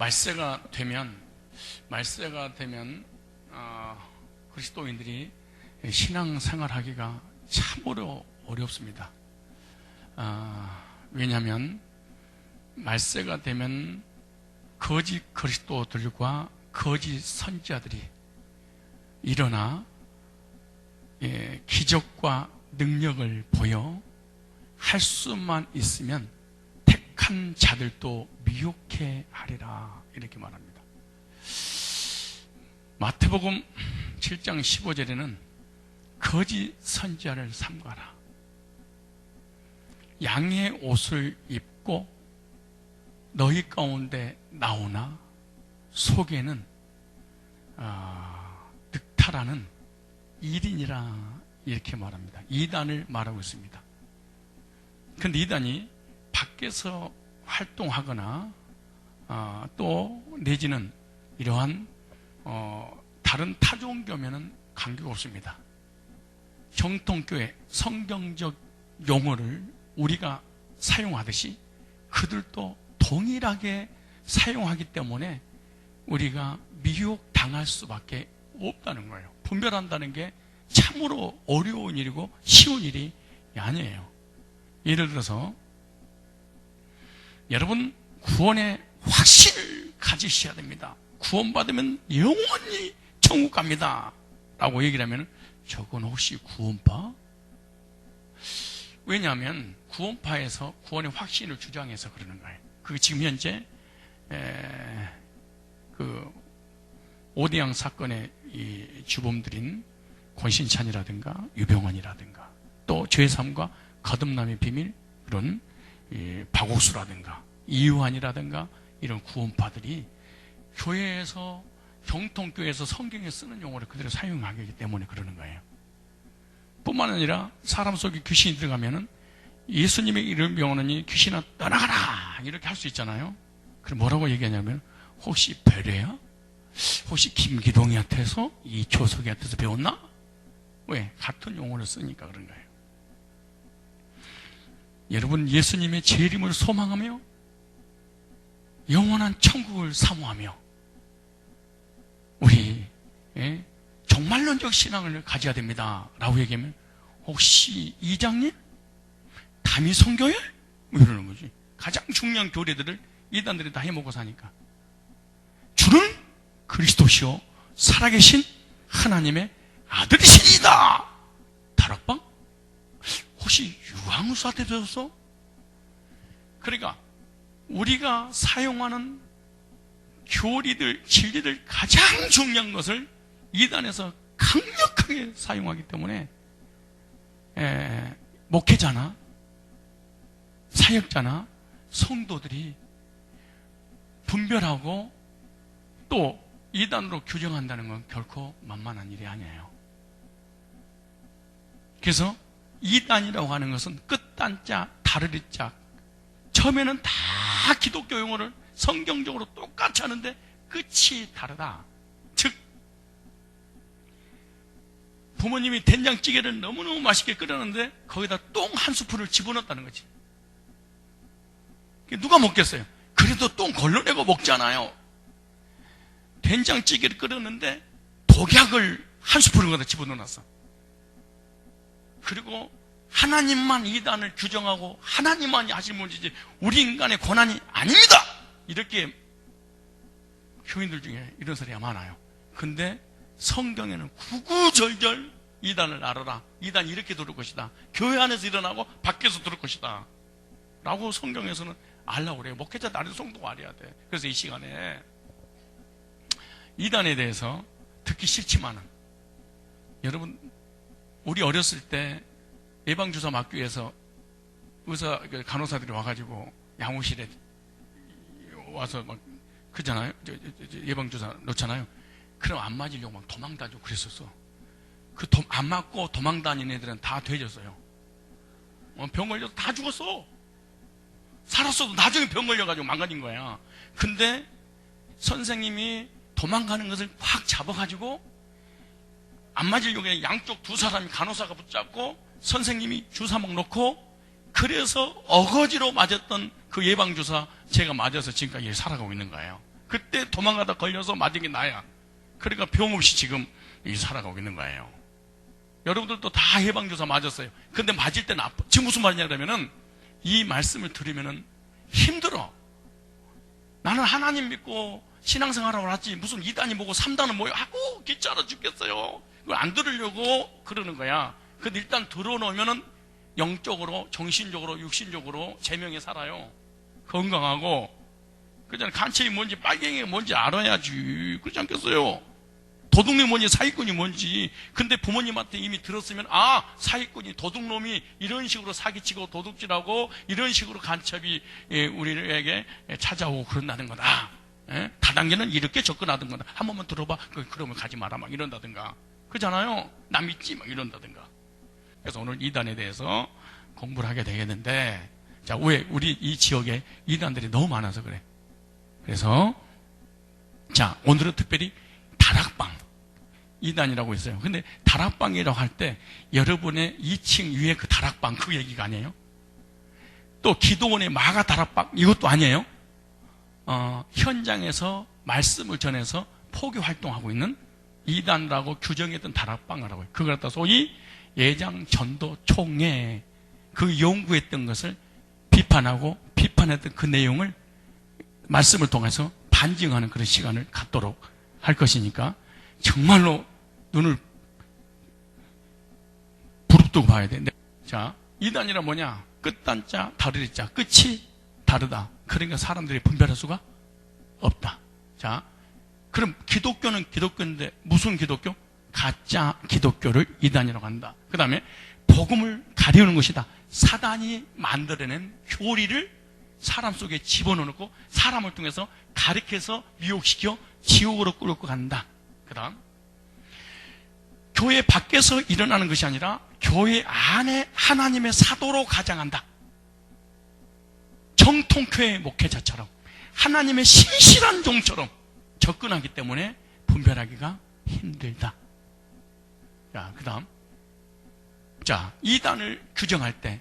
말세가 되면 그리스도인들이 신앙생활하기가 참으로 어렵습니다. 왜냐하면 말세가 되면 거짓 그리스도들과 거짓 선지자들이 일어나 기적과 능력을 보여 할 수만 있으면 택한 자들도 미혹해 하리라, 이렇게 말합니다. 마태복음 7장 15절에는 거짓 선지자를 삼가라. 양의 옷을 입고 너희 가운데 나오나 속에는 늑탈하는 이린이라, 이렇게 말합니다. 이단을 말하고 있습니다. 그런데 이단이 밖에서 활동하거나 또 내지는 이러한 다른 타종교면은 관계가 없습니다. 정통교회 성경적 용어를 우리가 사용하듯이 그들도 동일하게 사용하기 때문에 우리가 미혹당할 수밖에 없다는 거예요. 분별한다는 게 참으로 어려운 일이고 쉬운 일이 아니에요. 예를 들어서 여러분, 구원의 확신을 가지셔야 됩니다. 구원받으면 영원히 천국 갑니다 라고 얘기를 하면 저건 혹시 구원파? 왜냐하면 구원파에서 구원의 확신을 주장해서 그러는 거예요. 그게 지금 현재 그 오대양 사건의 이 주범들인 권신찬이라든가 유병환이라든가 또 죄삼과 거듭남의 비밀, 그런 박옥수라든가 이유환이라든가 이런 구원파들이 교회에서, 정통교회에서 성경에 쓰는 용어를 그대로 사용하기 때문에 그러는 거예요. 뿐만 아니라 사람 속에 귀신이 들어가면은 예수님의 이름 명하느니 귀신아 떠나가라, 이렇게 할 수 있잖아요. 그럼 뭐라고 얘기하냐면 혹시 베레야? 혹시 김기동이한테서, 이 조석이한테서 배웠나? 왜? 같은 용어를 쓰니까 그런 거예요. 여러분, 예수님의 재림을 소망하며 영원한 천국을 사모하며 우리 종말론적 신앙을 가져야 됩니다 라고 얘기하면 혹시 이장님? 담임 선교회? 뭐 이러는 거지. 가장 중요한 교리들을 이단들이 다 해먹고 사니까. 주는 그리스도시요 살아계신 하나님의 아들이시니이다. 다락방? 혹시 유황수한테 들었어? 그러니까 우리가 사용하는 교리들, 진리들 가장 중요한 것을 이단에서 강력하게 사용하기 때문에 목회자나 사역자나 성도들이 분별하고 또 이단으로 규정한다는 건 결코 만만한 일이 아니에요. 그래서 이단이라고 하는 것은 끝단자, 다르리자, 처음에는 다 기독교 용어를 성경적으로 똑같이 하는데 끝이 다르다. 즉 부모님이 된장찌개를 너무너무 맛있게 끓였는데 거기다 똥 한 스푼을 집어넣었다는 거지. 누가 먹겠어요? 그래도 똥 걸러내고 먹잖아요. 된장찌개를 끓였는데 독약을 한 스푼을 거기다 집어넣어놨어. 그리고 하나님만 이단을 규정하고 하나님만이 하실 문제지 우리 인간의 권한이 아닙니다, 이렇게 교인들 중에 이런 소리가 많아요. 근데 성경에는 구구절절 이단을 알아라, 이단이 이렇게 들을 것이다, 교회 안에서 일어나고 밖에서 들을 것이다 라고 성경에서는 알라고 그래요. 목회자 나름 성도가 알아야 돼. 그래서 이 시간에 이단에 대해서 듣기 싫지만은, 여러분 우리 어렸을 때 예방주사 맞기 위해서 의사, 간호사들이 와가지고 양호실에 와서 막 그잖아요. 예방주사 놓잖아요. 그럼 안 맞으려고 막 도망다니고 그랬었어. 안 맞고 도망다니는 애들은 다 돼졌어요. 병 걸려서 다 죽었어. 살았어도 나중에 병 걸려가지고 망가진 거야. 근데 선생님이 도망가는 것을 확 잡아가지고 안 맞으려고 양쪽 두 사람이 간호사가 붙잡고 선생님이 주사 막 놓고, 그래서 어거지로 맞았던 그 예방주사 제가 맞아서 지금까지 살아가고 있는 거예요. 그때 도망가다 걸려서 맞은 게 나야. 그러니까 병 없이 지금 살아가고 있는 거예요. 여러분들도 다 해방주사 맞았어요. 근데 맞을 때는 아파. 지금 무슨 말이냐 그러면은 이 말씀을 들으면은 힘들어. 나는 하나님 믿고 신앙생활하고 왔지 무슨 2단이 뭐고 3단은 뭐요? 아고 귀찮아 죽겠어요. 그걸 안 들으려고 그러는 거야. 근데 일단 들어놓으면은 영적으로, 정신적으로, 육신적으로 제명에 살아요. 건강하고. 그잖아요. 간첩이 뭔지, 빨갱이가 뭔지 알아야지. 그렇지 않겠어요? 도둑놈이 뭔지, 사기꾼이 뭔지. 근데 부모님한테 이미 들었으면, 아, 사기꾼이, 도둑놈이 이런 식으로 사기치고 도둑질하고 이런 식으로 간첩이 우리에게 찾아오고 그런다는 거다. 다단계는 이렇게 접근하던 거다. 한 번만 들어봐. 그러면 가지 마라. 막 이런다든가. 그렇잖아요? 나 믿지? 막 이런다든가. 그래서 오늘 2단에 대해서 공부를 하게 되겠는데, 자, 왜? 우리 이 지역에 2단들이 너무 많아서 그래. 그래서, 자, 오늘은 특별히 다락방. 2단이라고 있어요. 근데 다락방이라고 할 때 여러분의 2층 위에 그 다락방 그 얘기가 아니에요. 또 기도원의 마가 다락방 이것도 아니에요. 현장에서 말씀을 전해서 포교 활동하고 있는 2단이라고 규정했던 다락방이라고 해요. 그걸 갖다 소위 예장 전도 총회 그 연구했던 것을 비판하고 비판했던 그 내용을 말씀을 통해서 반증하는 그런 시간을 갖도록 할 것이니까 정말로 눈을 부릅뜨고 봐야 돼. 자, 2단이란 뭐냐? 끝단자, 다르리자. 끝이 다르다. 그러니까 사람들이 분별할 수가 없다. 자, 그럼 기독교는 기독교인데 무슨 기독교? 가짜 기독교를 2단이라고 한다. 그 다음에 복음을 가리우는 것이다. 사단이 만들어낸 교리를 사람 속에 집어넣고 사람을 통해서 가리켜서 미혹시켜 지옥으로 끌고 간다. 그 다음 교회 밖에서 일어나는 것이 아니라 교회 안에 하나님의 사도로 가장한다. 정통교회 목회자처럼 하나님의 신실한 종처럼 접근하기 때문에 분별하기가 힘들다. 자, 그 다음. 자, 2단을 규정할 때,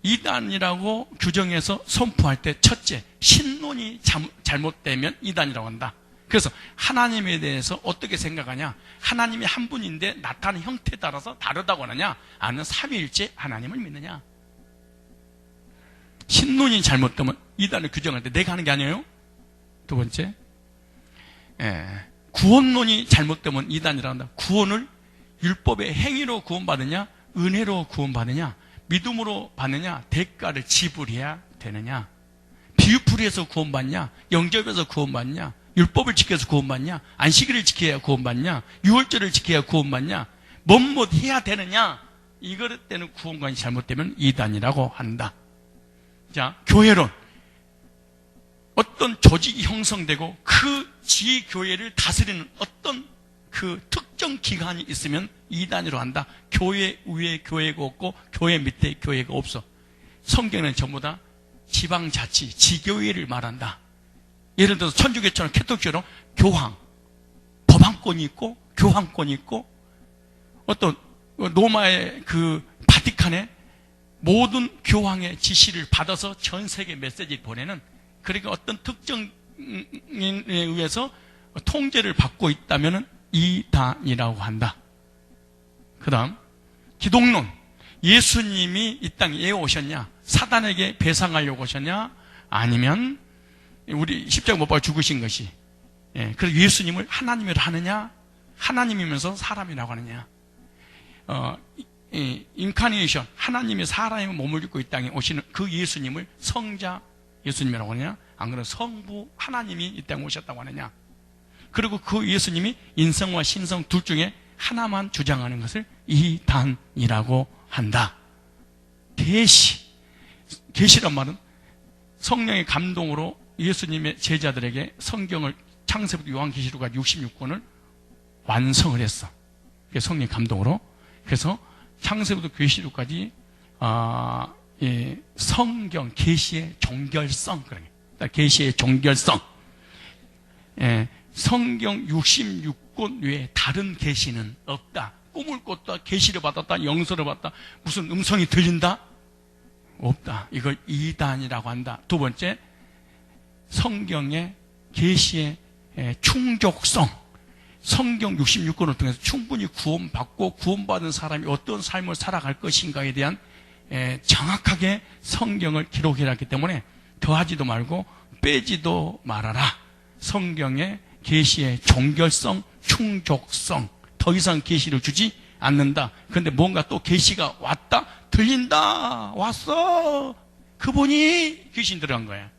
2단이라고 규정해서 선포할 때, 첫째, 신론이 잘못되면 2단이라고 한다. 그래서 하나님에 대해서 어떻게 생각하냐? 하나님이 한 분인데 나타나는 형태에 따라서 다르다고 하느냐? 아니면 삼위일체 하나님을 믿느냐? 신론이 잘못되면 2단을 규정할 때 내가 하는 게 아니에요? 두 번째, 구원론이 잘못되면 2단이라고 한다. 구원을 율법의 행위로 구원받느냐? 은혜로 구원받느냐? 믿음으로 받느냐? 대가를 지불해야 되느냐? 비유풀이에서 구원받냐? 영접에서 구원받냐? 율법을 지켜서 구원받냐? 안식일을 지켜야 구원받냐? 유월절을 지켜야 구원받냐? 뭐뭐 해야 되느냐? 이럴 때는 구원관이 잘못되면 2단이라고 한다. 자, 교회론. 어떤 조직이 형성되고 그 지교회를 다스리는 어떤 그 특정 기관이 있으면 2단으로 한다. 교회 위에 교회가 없고 교회 밑에 교회가 없어. 성경은 전부 다 지방자치, 지교회를 말한다. 예를 들어서 천주교처럼 캐톨교처럼 교황, 법안권이 있고 교황권이 있고 어떤 로마의 그 바티칸에 모든 교황의 지시를 받아서 전 세계 메시지를 보내는 그러니까 어떤 특정인에 의해서 통제를 받고 있다면 2단이라고 한다. 그 다음 기독론. 예수님이 이 땅에 왜 오셨냐? 사단에게 배상하려고 오셨냐? 아니면 우리 십자가 못 박아 죽으신 것이 그래서 예수님을 하나님이라 하느냐? 하나님이면서 사람이라고 하느냐? 인카네이션 하나님이 사람의 몸을 입고 이 땅에 오시는 그 예수님을 성자 예수님이라고 하느냐? 안 그러면 성부 하나님이 이 땅에 오셨다고 하느냐? 그리고 그 예수님이 인성과 신성 둘 중에 하나만 주장하는 것을 2단이라고 한다. 계시란 말은 성령의 감동으로 예수님의 제자들에게 성경을 창세부터 요한계시록까지 66권을 완성을 했어. 성령의 감동으로. 그래서 창세부터 계시록까지 성경 계시의 종결성, 그러니까 계시의 종결성. 성경 66권 외에 다른 계시는 없다. 꿈을 꿨다, 계시를 받았다, 영서를 받았다, 무슨 음성이 들린다? 없다. 이걸 2단이라고 한다. 두 번째, 성경의 계시의 충족성, 성경 66권을 통해서 충분히 구원받고 구원받은 사람이 어떤 삶을 살아갈 것인가에 대한 정확하게 성경을 기록해놨기 때문에 더하지도 말고 빼지도 말아라. 성경의 계시의 종결성, 충족성, 더 이상 계시를 주지 않는다. 그런데 뭔가 또 계시가 왔다, 들린다, 왔어. 그분이 귀신 들어간 거야.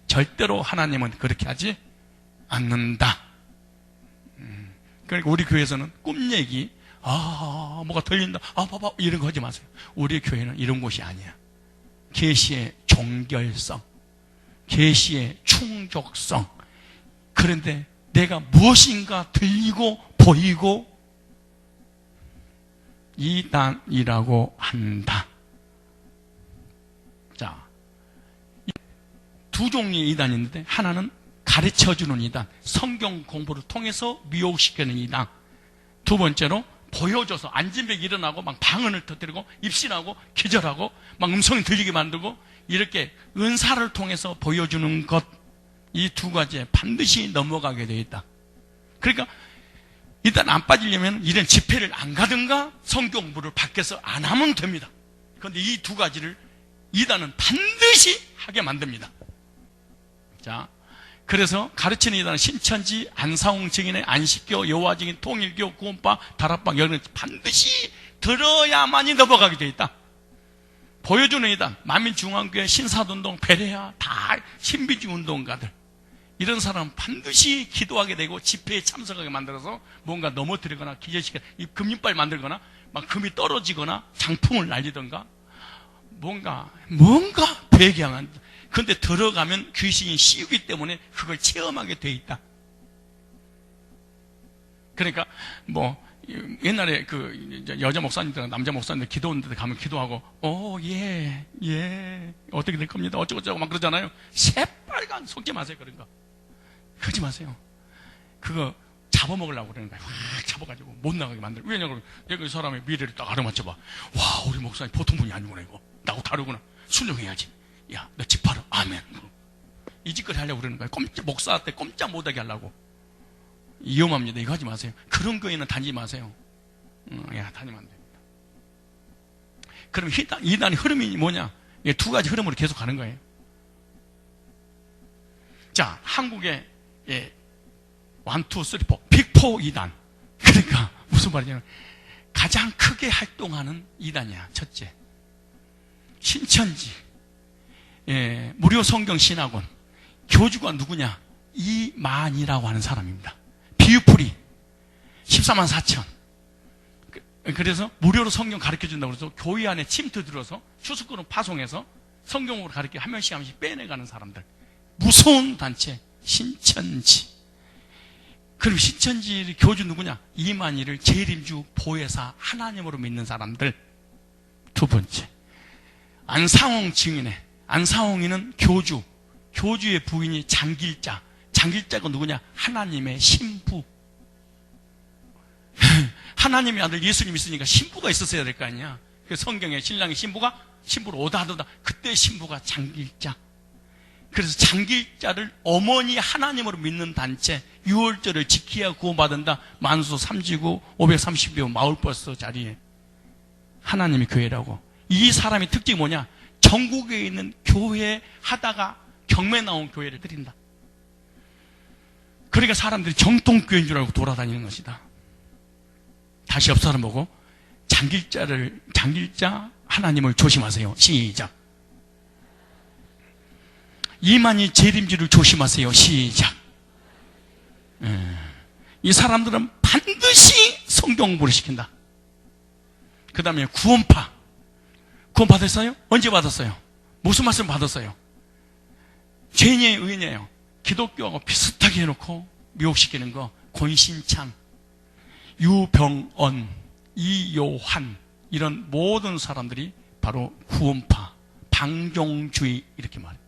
절대로 하나님은 그렇게 하지 않는다. 그러니까 우리 교회에서는 꿈 얘기, 뭐가 들린다, 봐봐, 이런 거 하지 마세요. 우리 교회는 이런 곳이 아니야. 계시의 종결성, 계시의 충족성. 그런데 내가 무엇인가 들리고 보이고 이단이라고 한다. 자, 두 종류의 이단이 있는데 하나는 가르쳐주는 이단, 성경 공부를 통해서 미혹시키는 이단. 두 번째로 보여줘서 앉은벽 일어나고 막 방언을 터뜨리고 입신하고 기절하고 막 음성이 들리게 만들고 이렇게 은사를 통해서 보여주는 것. 이 두 가지에 반드시 넘어가게 되어 있다. 그러니까 일단 안 빠지려면 이런 집회를 안 가든가 성경 공부를 밖에서 안 하면 됩니다. 그런데 이 두 가지를 이단은 반드시 하게 만듭니다. 자, 그래서 가르치는 이단은 신천지, 안상홍 증인의 안식교, 여호와 증인, 통일교, 구원파, 다락방 이런 반드시 들어야만이 넘어가게 되어 있다. 보여주는 이단, 만민중앙교회, 신사운동, 베레아 다 신비주의 운동가들. 이런 사람은 반드시 기도하게 되고 집회에 참석하게 만들어서 뭔가 넘어뜨리거나 기절시키거나 이 금융발 만들거나 막 금이 떨어지거나 장풍을 날리던가 뭔가 배경한. 그런데 들어가면 귀신이 씌우기 때문에 그걸 체험하게 돼 있다. 그러니까 옛날에 여자 목사님들, 남자 목사님들 기도하는 데 가면 기도하고 예 어떻게 될 겁니다 어쩌고저쩌고 막 그러잖아요. 새빨간 속지 마세요. 그런 거 그러지 마세요. 그거 잡아먹으려고 그러는 거예요. 확 잡아가지고 못 나가게 만들어. 왜냐면 내가 이 사람의 미래를 딱 알아맞혀봐. 와, 우리 목사님 보통 분이 아니구나. 이거 나하고 다르구나. 순종해야지. 야, 너 집 팔아. 아멘. 이 짓거리 하려고 그러는 거예요. 목사한테 꼼짝 못하게 하려고. 위험합니다. 이거 하지 마세요. 그런 거에는 다니지 마세요. 다니면 안 됩니다. 그럼 이단의 흐름이 뭐냐? 두 가지 흐름으로 계속 가는 거예요. 자, 한국의 1, 2, 3, 4 빅4 이단. 그러니까 무슨 말이냐면 가장 크게 활동하는 이단이야. 첫째, 신천지, 무료 성경 신학원 교주가 누구냐? 이만이라고 하는 사람입니다. 비유풀이 14만 4천. 그래서 무료로 성경 가르쳐준다고 해서 교회 안에 침투 들어서 추수권을 파송해서 성경으로 가르쳐 한 명씩 빼내가는 사람들. 무서운 단체 신천지. 그럼 신천지 교주 누구냐? 이만희를 재림주 보혜사 하나님으로 믿는 사람들. 두 번째, 안상홍 증인의 안상홍이는 교주의 부인이 장길자가 누구냐? 하나님의 신부. 하나님의 아들 예수님 있으니까 신부가 있었어야 될 거 아니야. 성경에 신랑의 신부로 오다하다 그때 신부가 장길자. 그래서 장길자를 어머니 하나님으로 믿는 단체, 6월절을 지켜야 구원받는다. 만수 3지구 530여 마을버스 자리에 하나님의 교회라고. 이 사람의 특징이 뭐냐? 전국에 있는 교회 하다가 경매 나온 교회를 드린다. 그러니까 사람들이 정통교회인 줄 알고 돌아다니는 것이다. 다시 옆 사람 보고 장길자 하나님을 조심하세요. 시작. 이만희 재림주를 조심하세요. 시작. 이 사람들은 반드시 성경 공부를 시킨다. 그 다음에 구원 받았어요? 언제 받았어요? 무슨 말씀 받았어요? 죄인이에요, 의인이에요? 기독교하고 비슷하게 해놓고 미혹시키는 거. 권신창, 유병언, 이요한 이런 모든 사람들이 바로 구원파, 방종주의 이렇게 말해요.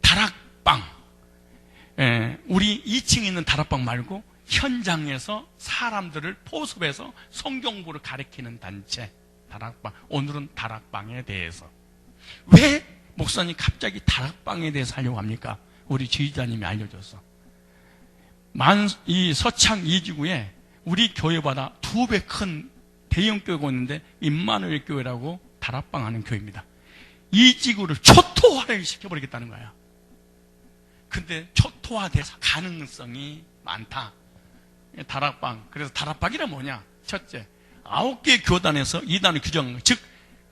다락방, 우리 2층에 있는 다락방 말고 현장에서 사람들을 포섭해서 성경 공부를 가르치는 단체 다락방. 오늘은 다락방에 대해서. 왜 목사님 갑자기 다락방에 대해서 하려고 합니까? 우리 지휘자님이 알려줘서. 이 서창 이지구에 우리 교회보다 2배 큰 대형 교회가 있는데 임마누엘 교회라고 다락방 하는 교회입니다. 이 지구를 초토화를 시켜버리겠다는 거야. 근데 초토화돼서 가능성이 많다. 다락방. 그래서 다락방이란 뭐냐? 첫째, 9개 교단에서 이단을 규정한 거. 즉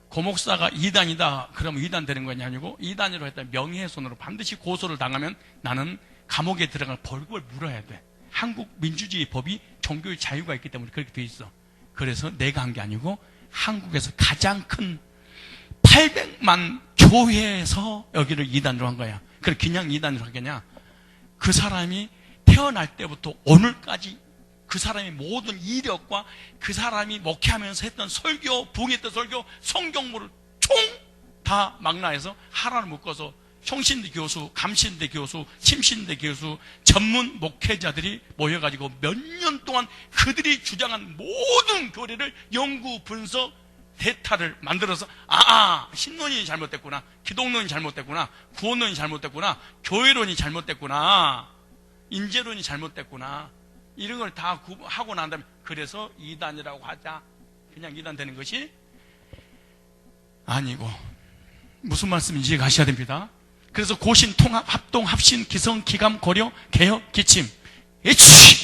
고목사가 이단이다 그러면 이단 되는 것이 아니고, 이단이라고 했다면 명예훼손으로 반드시 고소를 당하면 나는 감옥에 들어갈 벌금을 물어야 돼. 한국 민주주의 법이 종교의 자유가 있기 때문에 그렇게 돼 있어. 그래서 내가 한 게 아니고 한국에서 가장 큰 800만 교회에서 여기를 이단으로 한 거야. 그래 그냥 이단으로 하겠냐? 그 사람이 태어날 때부터 오늘까지 그 사람의 모든 이력과 그 사람이 목회하면서 했던 설교, 부흥했던 설교, 성경물을 총 다 망라해서 하나를 묶어서 총신대 교수, 감신대 교수, 침신대 교수, 전문 목회자들이 모여가지고 몇 년 동안 그들이 주장한 모든 교리를 연구, 분석, 데이터를 만들어서 신론이 잘못됐구나, 기독론이 잘못됐구나, 구원론이 잘못됐구나, 교회론이 잘못됐구나, 인재론이 잘못됐구나, 이런 걸 다 하고 난 다음에 그래서 이단이라고 하자. 그냥 이단 되는 것이 아니고, 무슨 말씀인지 이해가 하셔야 됩니다. 그래서 고신, 통합, 합동, 합신, 기성, 기감, 고려, 개혁, 기침,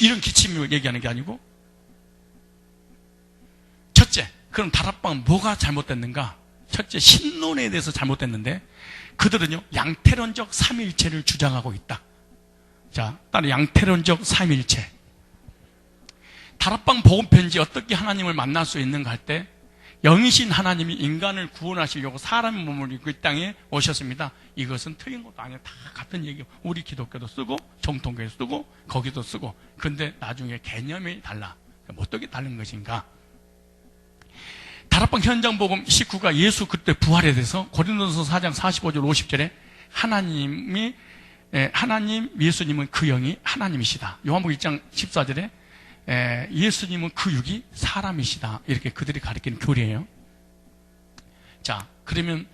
이런 기침을 얘기하는 게 아니고, 첫째, 그럼 다락방은 뭐가 잘못됐는가? 첫째, 신론에 대해서 잘못됐는데, 그들은요 양태론적 삼위일체를 주장하고 있다. 자, 따로 양태론적 삼위일체. 다락방 복음편지 어떻게 하나님을 만날 수 있는가 할 때, 영이신 하나님이 인간을 구원하시려고 사람의 몸을 입고 이 땅에 오셨습니다. 이것은 틀린 것도 아니에요. 다 같은 얘기예요. 우리 기독교도 쓰고 정통교도 쓰고 거기도 쓰고. 근데 나중에 개념이 달라. 어떻게 다른 것인가? 다락방 현장 복음 19가 예수 그때 부활에 대해서 고린도서 4장 45절 50절에 하나님 예수님은 그 영이 하나님이시다. 요한복음 1장 14절에 예수님은 그 육이 사람이시다. 이렇게 그들이 가르치는 교리예요. 자, 그러면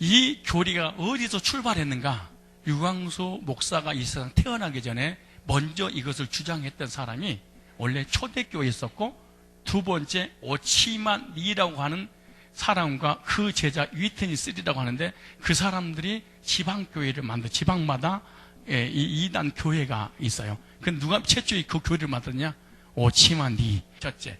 이 교리가 어디서 출발했는가? 유광수 목사가 이 세상 태어나기 전에 먼저 이것을 주장했던 사람이 원래 초대교회에 있었고, 두 번째 오치만 리라고 하는 사람과 그 제자 위트니 쓰리라고 하는데, 그 사람들이 지방교회를 만들어 지방마다 이 이단 교회가 있어요. 그 누가 최초에 그 교회를 만들었냐? 오치만 리. 첫째,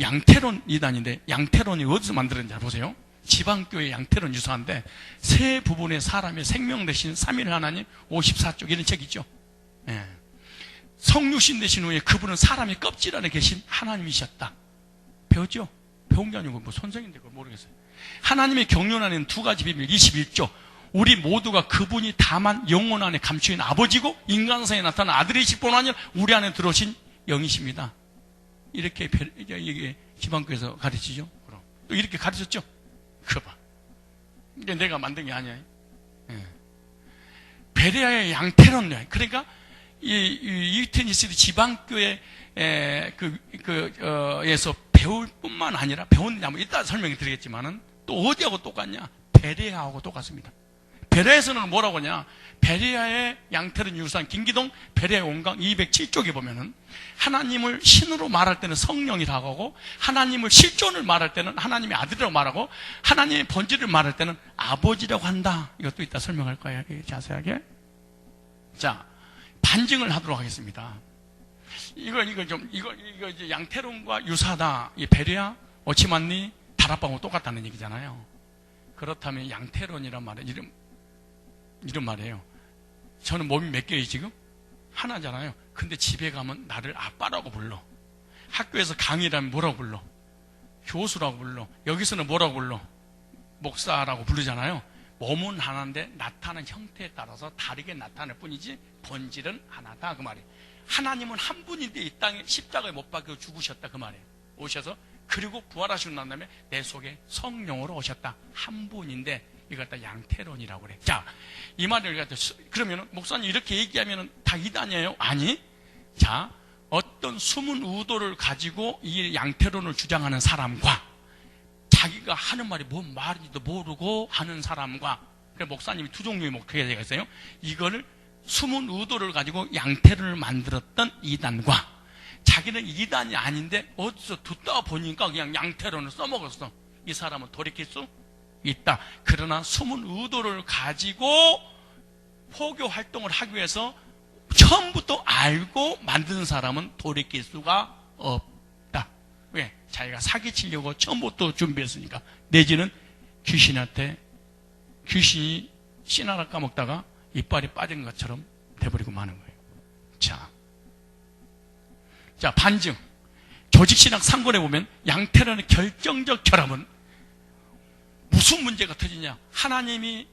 양태론 이단인데, 양태론이 어디서 만들었는지 잘 보세요. 지방교회 양태론 유사한데, 세 부분의 사람의 생명 대신 삼위일 하나님 54쪽 이런 책 있죠. 예. 성육신 되신 후에 그분은 사람의 껍질 안에 계신 하나님이셨다. 배웠죠? 배운 게 아니고 뭐 선생인데 그걸 모르겠어요. 하나님의 경륜 안에는 두 가지 비밀 21조. 우리 모두가 그분이 다만 영혼 안에 감추인 아버지고 인간성에 나타난 아들이실 뿐 아니라 우리 안에 들어오신 영이십니다. 이렇게 이게 지방교에서 가르치죠. 그럼 또 이렇게 가르쳤죠. 그거 봐. 이게 내가 만든 게 아니야. 예. 베레아의 양태론. 그러니까 이 유테니스 지방교회 에서 배울 뿐만 아니라, 배웠느냐 뭐 이따 설명을 드리겠지만은 또 어디하고 똑같냐? 베레아하고 똑같습니다. 베레아에서는 뭐라고 하냐? 베레아의 양태론 유산 김기동 베레아 온강 207쪽에 보면은 하나님을 신으로 말할 때는 성령이라고 하고, 하나님을 실존을 말할 때는 하나님의 아들이라고 말하고, 하나님의 본질을 말할 때는 아버지라고 한다. 이것도 이따 설명할 거예요. 자세하게. 자, 반증을 하도록 하겠습니다. 이거 이제 양태론과 유사하다. 이 베레아, 오치만리, 다락방하고 똑같다는 얘기잖아요. 그렇다면 양태론이란 말은 이런 말이에요. 저는 몸이 몇 개예요 지금? 하나잖아요. 근데 집에 가면 나를 아빠라고 불러. 학교에서 강의라면 뭐라고 불러? 교수라고 불러. 여기서는 뭐라고 불러? 목사라고 부르잖아요. 몸은 하나인데 나타나는 형태에 따라서 다르게 나타날 뿐이지 본질은 하나다 그 말이에요. 하나님은 한 분인데 이 땅에 십자가에 못 박혀 죽으셨다 그 말이에요. 오셔서 그리고 부활하시고 난 다음에 내 속에 성령으로 오셨다. 한 분인데 이걸 갖다 양태론이라고 그래. 자, 이 말을 갖다 그러면 목사님 이렇게 얘기하면 다 이단이에요? 아니. 자, 어떤 숨은 의도를 가지고 이 양태론을 주장하는 사람과 자기가 하는 말이 뭔 말인지도 모르고 하는 사람과, 그래서 목사님이 두 종류의 목회자가 있어요. 이거를 숨은 의도를 가지고 양태를 만들었던 이단과 자기는 이단이 아닌데 어디서 듣다 보니까 그냥 양태론을 써먹었어. 이 사람은 돌이킬 수 있다. 그러나 숨은 의도를 가지고 포교 활동을 하기 위해서 처음부터 알고 만드는 사람은 돌이킬 수가 없다. 왜? 자기가 사기치려고 처음부터 준비했으니까. 내지는 귀신한테 귀신이 씨 하나 까먹다가 이빨이 빠진 것처럼 돼버리고 마는 거예요. 자, 반증. 조직신학 상권에 보면 양태론의 결정적 결함은 무슨 문제가 터지냐? 하나님이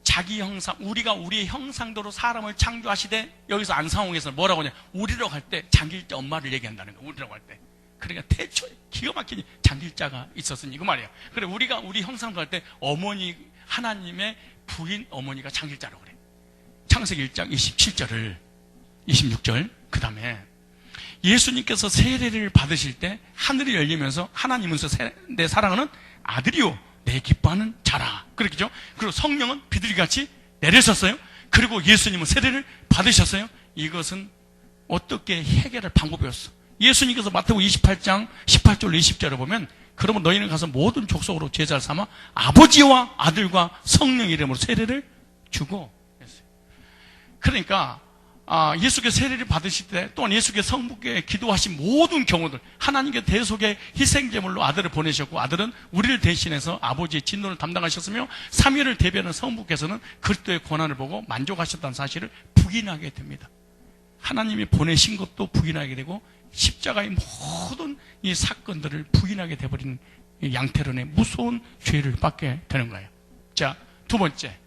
자기 형상, 우리가 우리의 형상대로 사람을 창조하시되, 여기서 안상홍에서 뭐라고 하냐? 우리라고 할 때 장길자 엄마를 얘기한다는 거야. 우리라고 할 때. 그러니까 태초에 기가 막힌 장길자가 있었으니 그 말이야. 그래, 우리가 우리 형상도 할 때 어머니, 하나님의 부인 어머니가 장길자라고 그래. 창세기 1장 27절을 26절. 그 다음에 예수님께서 세례를 받으실 때 하늘이 열리면서 하나님은서 내 사랑하는 아들이요 내 기뻐하는 자라. 그렇겠죠? 그리고 성령은 비둘기같이 내리셨어요. 그리고 예수님은 세례를 받으셨어요. 이것은 어떻게 해결할 방법이었어? 예수님께서 마태복음 28장 18절로 20절을 보면 그러면 너희는 가서 모든 족속으로 제자를 삼아 아버지와 아들과 성령 이름으로 세례를 주고 했어요. 그러니까 예수께서 세례를 받으실 때 또한 예수께서 성부께 기도하신 모든 경우들 하나님께 대속의 희생제물로 아들을 보내셨고 아들은 우리를 대신해서 아버지의 진노를 담당하셨으며 삼위를 대변하는 성부께서는 그리스도의 고난을 보고 만족하셨다는 사실을 부인하게 됩니다. 하나님이 보내신 것도 부인하게 되고 십자가의 모든 이 사건들을 부인하게 돼버리는 양태론의 무서운 죄를 받게 되는 거예요. 자, 두 번째,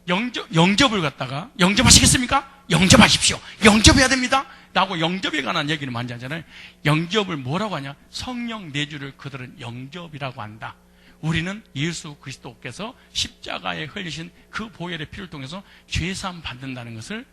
영접을 갖다가 영접하시겠습니까? 영접하십시오. 영접해야 됩니다. 라고 영접에 관한 얘기를 많이 하잖아요. 영접을 뭐라고 하냐? 성령 내주를 그들은 영접이라고 한다. 우리는 예수 그리스도께서 십자가에 흘리신 그 보혈의 피를 통해서 죄사함 받는다는 것을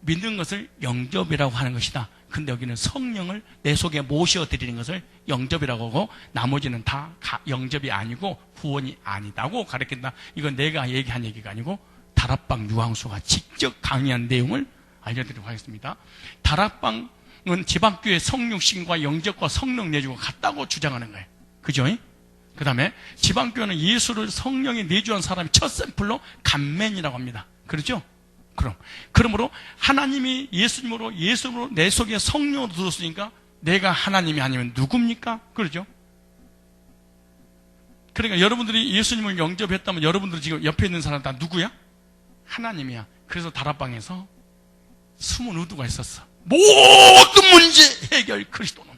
믿는 것을 영접이라고 하는 것이다. 근데 여기는 성령을 내 속에 모셔드리는 것을 영접이라고 하고 나머지는 다 영접이 아니고 구원이 아니다고 가르친다. 이건 내가 얘기한 얘기가 아니고 다락방 유황수가 직접 강의한 내용을 알려드리도록 하겠습니다. 다락방은 지방교회 성육신과 영접과 성령 내주가 같다고 주장하는 거예요. 그죠? 그 다음에 지방교회는 예수를 성령에 내주한 사람이 첫 샘플로 감맨이라고 합니다. 그렇죠? 그러므로 하나님이 예수님으로 내 속에 성령으로 들었으니까 내가 하나님이 아니면 누굽니까? 그러죠? 그러니까 여러분들이 예수님을 영접했다면 여러분들 지금 옆에 있는 사람 다 누구야? 하나님이야. 그래서 다락방에서 숨은 의도가 있었어. 모든 문제 해결 그리스도는.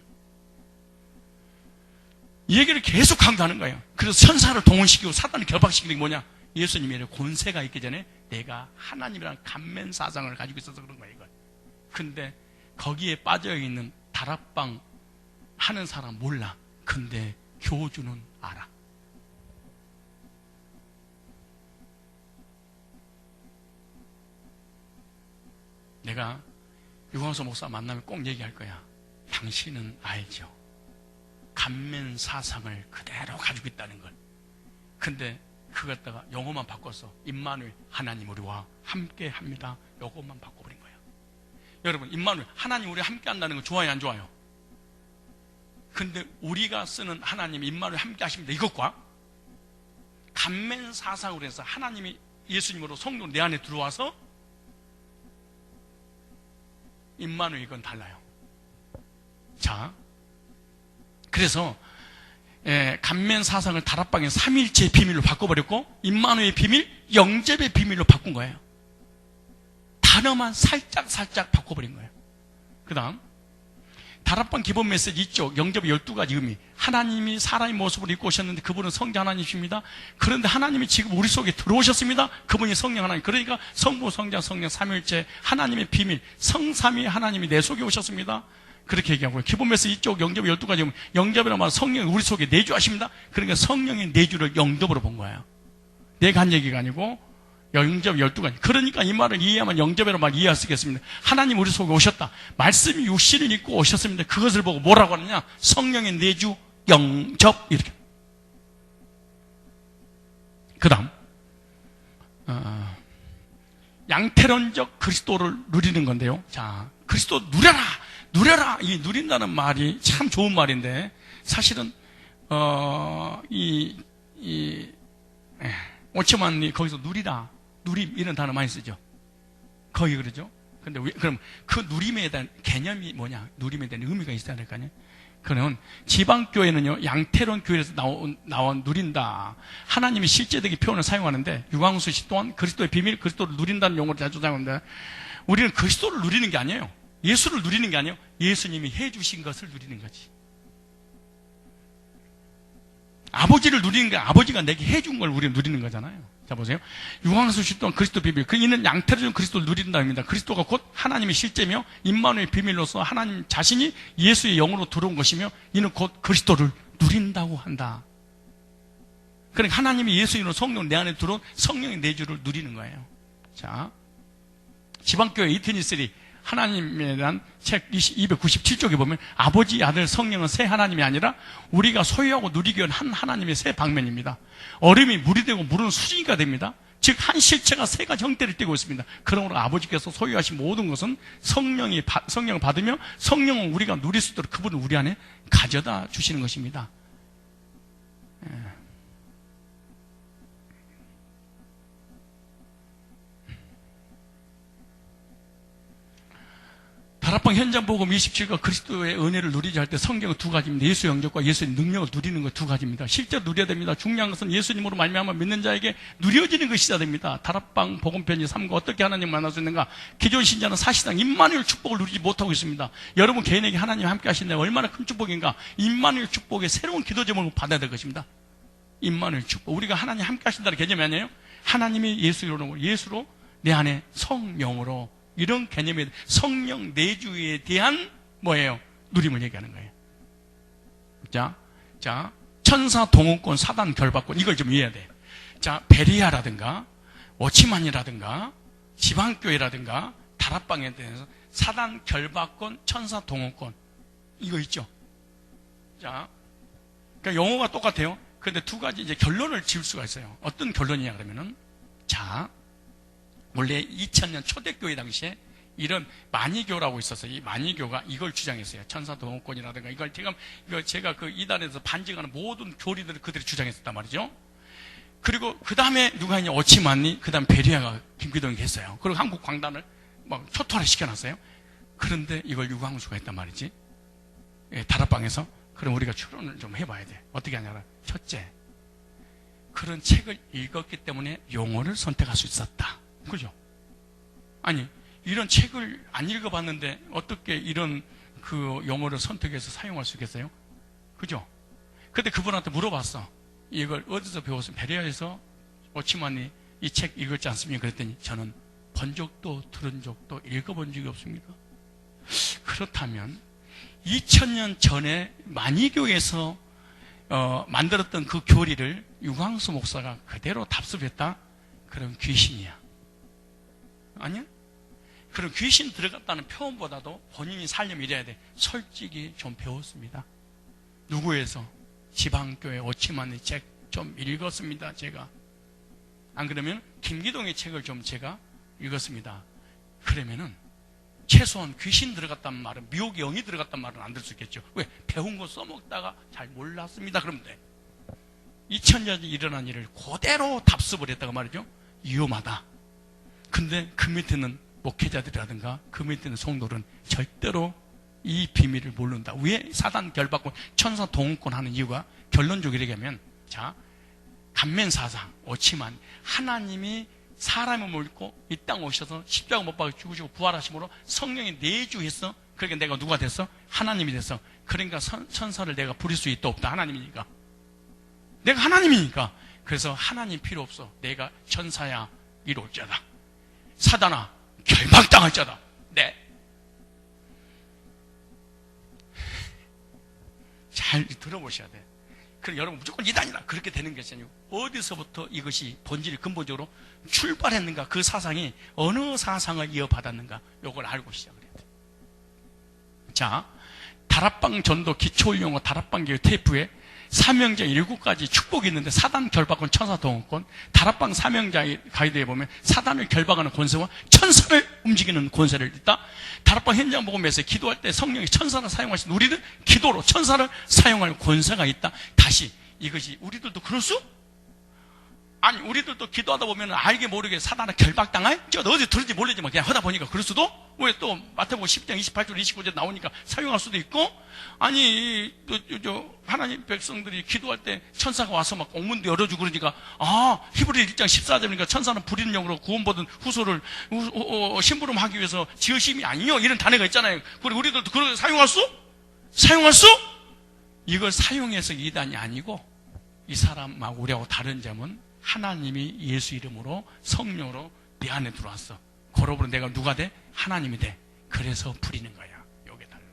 이 얘기를 계속 강조하는 거예요. 그래서 천사를 동원시키고 사단을 결박시키는 게 뭐냐? 예수님의 권세가 있기 전에 내가 하나님이라는 감맨 사상을 가지고 있어서 그런 거예요, 이건. 근데 거기에 빠져있는 다락방 하는 사람 몰라. 근데 교주는 알아. 내가 유광수 목사 만나면 꼭 얘기할 거야. 당신은 알죠. 감맨 사상을 그대로 가지고 있다는 걸. 근데 그거 갖다가 영어만 바꿨어. 임마누엘 하나님 우리와 함께 합니다. 요것만 바꿔버린 거예요. 여러분, 임마누엘 하나님 우리와 함께 한다는 거 좋아요, 안 좋아요? 근데 우리가 쓰는 하나님 임마누엘 함께 하십니다. 이것과 감맨 사상으로 해서 하나님이 예수님으로 성령 내 안에 들어와서 임마누엘 이건 달라요. 자, 그래서 감맨 사상을 다락방에 삼일체의 비밀로 바꿔버렸고 임마누엘의 비밀, 영접의 비밀로 바꾼 거예요. 단어만 살짝 바꿔버린 거예요. 그 다음 다락방 기본 메시지 있죠. 영접의 12가지 의미. 하나님이 사람의 모습으로 입고 오셨는데 그분은 성자 하나님이십니다. 그런데 하나님이 지금 우리 속에 들어오셨습니다. 그분이 성령 하나님. 그러니까 성부, 성자, 성령, 삼일체 하나님의 비밀, 성삼위 하나님이 내 속에 오셨습니다. 그렇게 얘기하고요. 기본 메시지 이쪽 영접의 12가지 의미. 영접이라는 말은 성령이 우리 속에 내주하십니다. 그러니까 성령의 내주를 영접으로 본 거예요. 내가 한 얘기가 아니고 영접 12가지. 그러니까 이 말을 이해하면 영접이라는 말 이해할 수 있겠습니다. 하나님 우리 속에 오셨다. 말씀이 육신을 입고 오셨습니다. 그것을 보고 뭐라고 하느냐? 성령의 내주, 영접 이렇게. 그 다음 양태론적 그리스도를 누리는 건데요. 자, 그리스도 누려라! 누려라! 이 누린다는 말이 참 좋은 말인데, 사실은, 오치만이 거기서 누리다, 누림, 이런 단어 많이 쓰죠. 거기 그러죠. 근데 그럼 그 누림에 대한 개념이 뭐냐? 누림에 대한 의미가 있어야 될 거 아니에요? 그러면 지방교회는요, 양태론 교회에서 나온 누린다. 하나님이 실제적인 표현을 사용하는데, 유광수 씨 또한 그리스도의 비밀, 그리스도를 누린다는 용어를 자주 사용하는데, 우리는 그리스도를 누리는 게 아니에요. 예수를 누리는 게 아니에요. 예수님이 해주신 것을 누리는 거지. 아버지를 누리는 게 아버지가 내게 해준 걸 우리는 누리는 거잖아요. 자, 보세요. 유광수 씨 또한 그리스도 비밀. 이는 양태로운 그리스도를 누린다 합니다. 그리스도가 곧 하나님의 실제며 임마누엘 비밀로서 하나님 자신이 예수의 영으로 들어온 것이며 이는 곧 그리스도를 누린다고 한다. 그러니까 하나님이 예수인으로 성령 내 안에 들어온 성령의 내주를 누리는 거예요. 자, 지방교회 이태니스리 하나님에 대한 책 297쪽에 보면 아버지, 아들, 성령은 세 하나님이 아니라 우리가 소유하고 누리기 위한 한 하나님의 세 방면입니다. 얼음이 물이 되고 물은 수증기가 됩니다. 즉 한 실체가 세 가지 형태를 띠고 있습니다. 그러므로 아버지께서 소유하신 모든 것은 성령을 받으며 성령은 우리가 누릴 수 있도록 그분을 우리 안에 가져다 주시는 것입니다. 다락방 현장복음 27과 그리스도의 은혜를 누리지 할 때 성경은 두 가지입니다. 예수의 영접과 예수의 능력을 누리는 것 두 가지입니다. 실제로 누려야 됩니다. 중요한 것은 예수님으로 말미암아 믿는 자에게 누려지는 것이어야 됩니다. 다락방 복음편지 3과 어떻게 하나님을 만날 수 있는가? 기존 신자는 사실상 임마누엘 축복을 누리지 못하고 있습니다. 여러분 개인에게 하나님 함께 하신다 얼마나 큰 축복인가? 임마누엘 축복의 새로운 기도 제목을 받아야 될 것입니다. 임마누엘 축복. 우리가 하나님 함께 하신다는 개념이 아니에요. 하나님이 예수로 내 안에 성령으로 이런 개념에 성령 내주에 대한 뭐예요? 누림을 얘기하는 거예요. 자, 천사 동원권, 사단 결박권 이걸 좀 이해해야 돼. 자, 베리아라든가 오치만이라든가 지방교회라든가 다락방에 대해서 사단 결박권, 천사 동원권 이거 있죠. 자, 그러니까 용어가 똑같아요. 그런데 두 가지 이제 결론을 지을 수가 있어요. 어떤 결론이냐 그러면은 자. 원래 2000년 초대교회 당시에 이런 만이교라고 있어서 이 만이교가 이걸 주장했어요. 천사 동원권이라든가 이걸 제가 그 이단에서 반증하는 모든 교리들을 그들이 주장했었단 말이죠. 그리고 그 다음에 누가 했냐? 오치만니, 그 다음 베리아가 김기동이 했어요. 그리고 한국 광단을 막 초토화를 시켜놨어요. 그런데 이걸 유광수가 했단 말이지. 예, 다락방에서. 그럼 우리가 추론을 좀 해봐야 돼. 어떻게 하냐면 첫째, 그런 책을 읽었기 때문에 용어를 선택할 수 있었다. 그죠? 아니, 이런 책을 안 읽어봤는데 어떻게 이런 그 용어를 선택해서 사용할 수 있겠어요? 그죠? 근데 그분한테 물어봤어. 이걸 어디서 배웠어요? 베리아에서 오치만이 이 책 읽었지 않습니까? 그랬더니 저는 본 적도 들은 적도 읽어본 적이 없습니다. 그렇다면 2000년 전에 만이교에서 만들었던 그 교리를 유광수 목사가 그대로 답습했다? 그럼 귀신이야. 아니야? 그럼 귀신 들어갔다는 표현보다도 본인이 살려면 이래야 돼. 솔직히 좀 배웠습니다. 누구에서? 지방교회 오치만의 책 좀 읽었습니다. 제가. 안 그러면 김기동의 책을 좀 제가 읽었습니다. 그러면은 최소한 귀신 들어갔다는 말은 미혹의 영이 들어갔다는 말은 안 들 수 있겠죠. 왜? 배운 거 써먹다가 잘 몰랐습니다. 그러면 돼. 2000년 전에 일어난 일을 그대로 답습을 했다고 말이죠. 위험하다. 근데 그 밑에는 목회자들이라든가 그 밑에는 성도들은 절대로 이 비밀을 모른다. 왜 사단 결박권, 천사 동원권 하는 이유가 결론적으로 얘기하면 자, 감면사상, 오치만 하나님이 사람을 몰고 이 땅 오셔서 십자가 못 박아 죽으시고 부활하심으로 성령이 내주해서 그러니까 내가 누가 됐어? 하나님이 됐어. 그러니까 천사를 내가 부릴 수 있다 없다. 하나님이니까. 내가 하나님이니까. 그래서 하나님 필요 없어. 내가 천사야 이룰자다. 사단아 결박당할 자다. 네. 잘 들어보셔야 돼. 그럼 여러분 무조건 이단이다. 그렇게 되는 것이 아니고 어디서부터 이것이 본질이 근본적으로 출발했는가 그 사상이 어느 사상을 이어받았는가 요걸 알고 시작을 해야 돼. 자, 다락방 전도 기초용어 다락방 교육 테이프에 사명자 7가지 축복이 있는데 사단 결박권, 천사 동원권, 다락방 사명자의 가이드에 보면 사단을 결박하는 권세와 천사를 움직이는 권세를 있다. 다락방 현장 복음에서 기도할 때 성령이 천사를 사용하신 우리는 기도로 천사를 사용할 권세가 있다. 다시 이것이 우리들도 그럴 수? 아니 우리들도 기도하다 보면 알게 모르게 사단을 결박당할? 제가 어디 들은지 모르지만 그냥 하다 보니까 그럴 수도? 왜 또 마태복음 10장 28절 29절 나오니까 사용할 수도 있고, 아니 하나님 백성들이 기도할 때 천사가 와서 막 옥문도 열어주고 그러니까 히브리 1장 14절이니까 천사는 불의는 영으로 구원받은 후손을 심부름하기 위해서 지으심이 아니요 이런 단어가 있잖아요. 그리고 우리들도 그걸 사용할 수? 이걸 사용해서 이단이 아니고 이 사람하고 우리하고 다른 점은 하나님이 예수 이름으로 성령으로 내 안에 들어왔어. 그러므로 내가 누가 돼? 하나님이 돼. 그래서 부리는 거야. 요게 달라.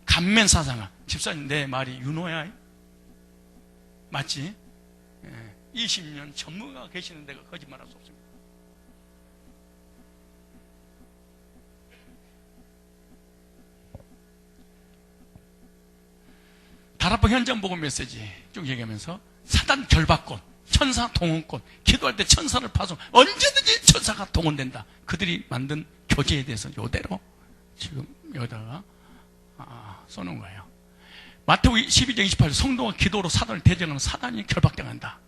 감면사상아. 집사님 내 말이 윤호야? 맞지? 20년 전문가가 계시는 데가 거짓말할 수 없습니다. 다락방 현장 복음 메시지 쭉 얘기하면서 사단 결박권, 천사 동원권, 기도할 때 천사를 파송, 언제든지 천사가 동원된다. 그들이 만든 교제에 대해서 이대로 지금 여기다가 써놓은 거예요. 마태복음 12장 28절 성도가 기도로 사단을 대적하는 사단이 결박당한다.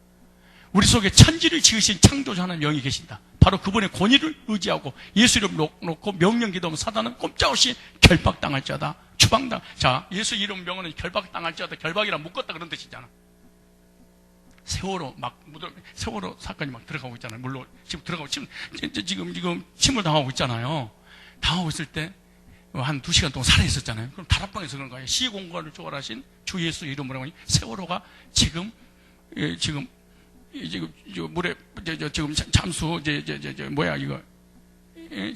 우리 속에 천지를 지으신 창조주 하나님 영이 계신다. 바로 그분의 권위를 의지하고 예수 이름 놓고 명령 기도하면 사단은 꼼짝없이 결박당할 자다. 추방당. 자, 예수 이름 명언은 결박당할 자다. 결박이라 묶었다 그런 뜻이잖아. 세월호 세월호 사건이 막 들어가고 있잖아요. 물론 지금 들어가고 지금 침을 당하고 있잖아요. 당하고 있을 때 한 2시간 동안 살아 있었잖아요. 그럼 다락방에서 그런 거예요. 시공간을 초월하신 주 예수 이름으로 하니 세월호가 지금 물에 지금 잠수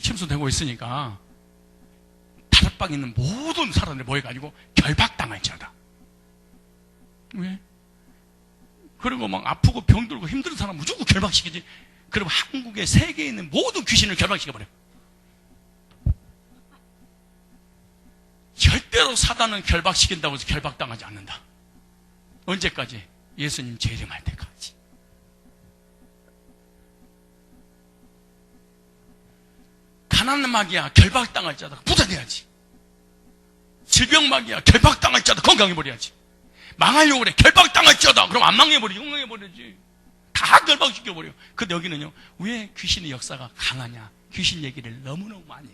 침수되고 있으니까 다락방에 있는 모든 사람들 모여가지고 결박당할 자다. 왜? 그리고 막 아프고 병들고 힘든 사람 무조건 결박시키지. 그럼 한국에 세계에 있는 모든 귀신을 결박시켜버려. 절대로 사단은 결박시킨다고 해서 결박당하지 않는다. 언제까지? 예수님 재림할 때까지. 가난한 마귀야 결박당할 자다. 부자 돼야지. 질병마귀야 결박당할 자다. 건강해버려야지. 망하려고 그래. 결박당할지어다. 그럼 안 망해버리지. 건강해버리지. 다 결박시켜버려. 근데 여기는요. 왜 귀신의 역사가 강하냐. 귀신 얘기를 너무너무 많이 해.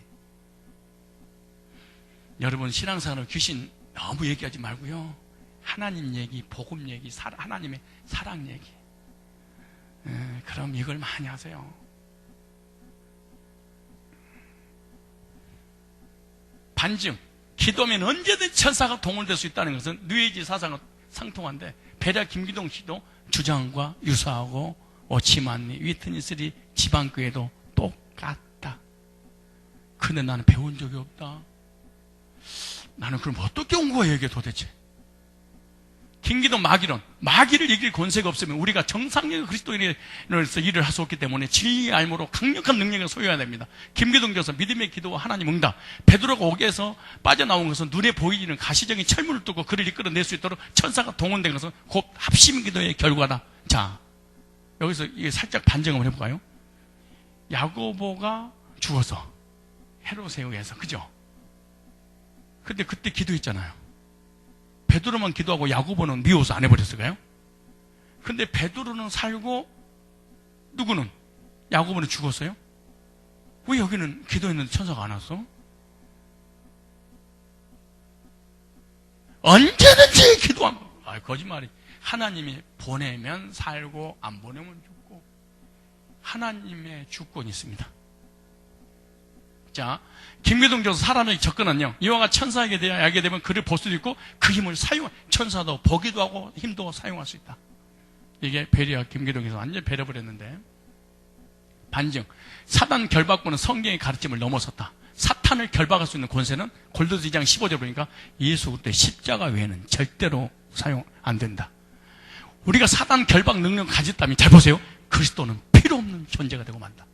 여러분 신앙생활은 귀신 너무 얘기하지 말고요. 하나님 얘기, 복음 얘기, 하나님의 사랑 얘기. 그럼 이걸 많이 하세요. 반증. 기도하면 언제든 천사가 동원될 수 있다는 것은 뉴에이지 사상은 상통한데 베라 김기동 씨도 주장과 유사하고 오치만니, 위트니스리 지방교회도 똑같다. 근데 나는 배운 적이 없다. 나는 그럼 어떻게 온 거야 이게 도대체? 김기동 마귀를 이길 권세가 없으면 우리가 정상적인 그리스도인으로서 일을 할 수 없기 때문에 진리의 알므로 강력한 능력을 소유해야 됩니다. 김기동 교사 믿음의 기도와 하나님 응답. 베드로가 옥에서 빠져나온 것은 눈에 보이는 가시적인 철문을 뚫고 그를 이끌어낼 수 있도록 천사가 동원된 것은 곧 합심 기도의 결과다. 자, 여기서 이게 살짝 반증을 해볼까요? 야고보가 죽어서 헤롯세우에서 그죠? 근데 그때 기도했잖아요. 베드로만 기도하고 야고보는 미워서 안 해버렸을까요? 근데 베드로는 살고 누구는? 야고보는 죽었어요? 왜 여기는 기도했는데 천사가 안 왔어? 언제든지 기도하면 거짓말이. 하나님이 보내면 살고 안 보내면 죽고 하나님의 주권이 있습니다. 자, 김기동 교수 사람에게 접근은요. 이와 같이 천사에게 대하여 알게 되면 그를 볼 수도 있고 그 힘을 천사도 보기도 하고 힘도 사용할 수 있다. 이게 베리아 김기동 교수 완전히 베려버렸는데 반증. 사단 결박권은 성경의 가르침을 넘어섰다. 사탄을 결박할 수 있는 권세는 골로새 2장 15절 보니까 예수 그리스도의 십자가 외에는 절대로 사용 안 된다. 우리가 사단 결박 능력을 가졌다면 잘 보세요. 그리스도는 필요 없는 존재가 되고 만다.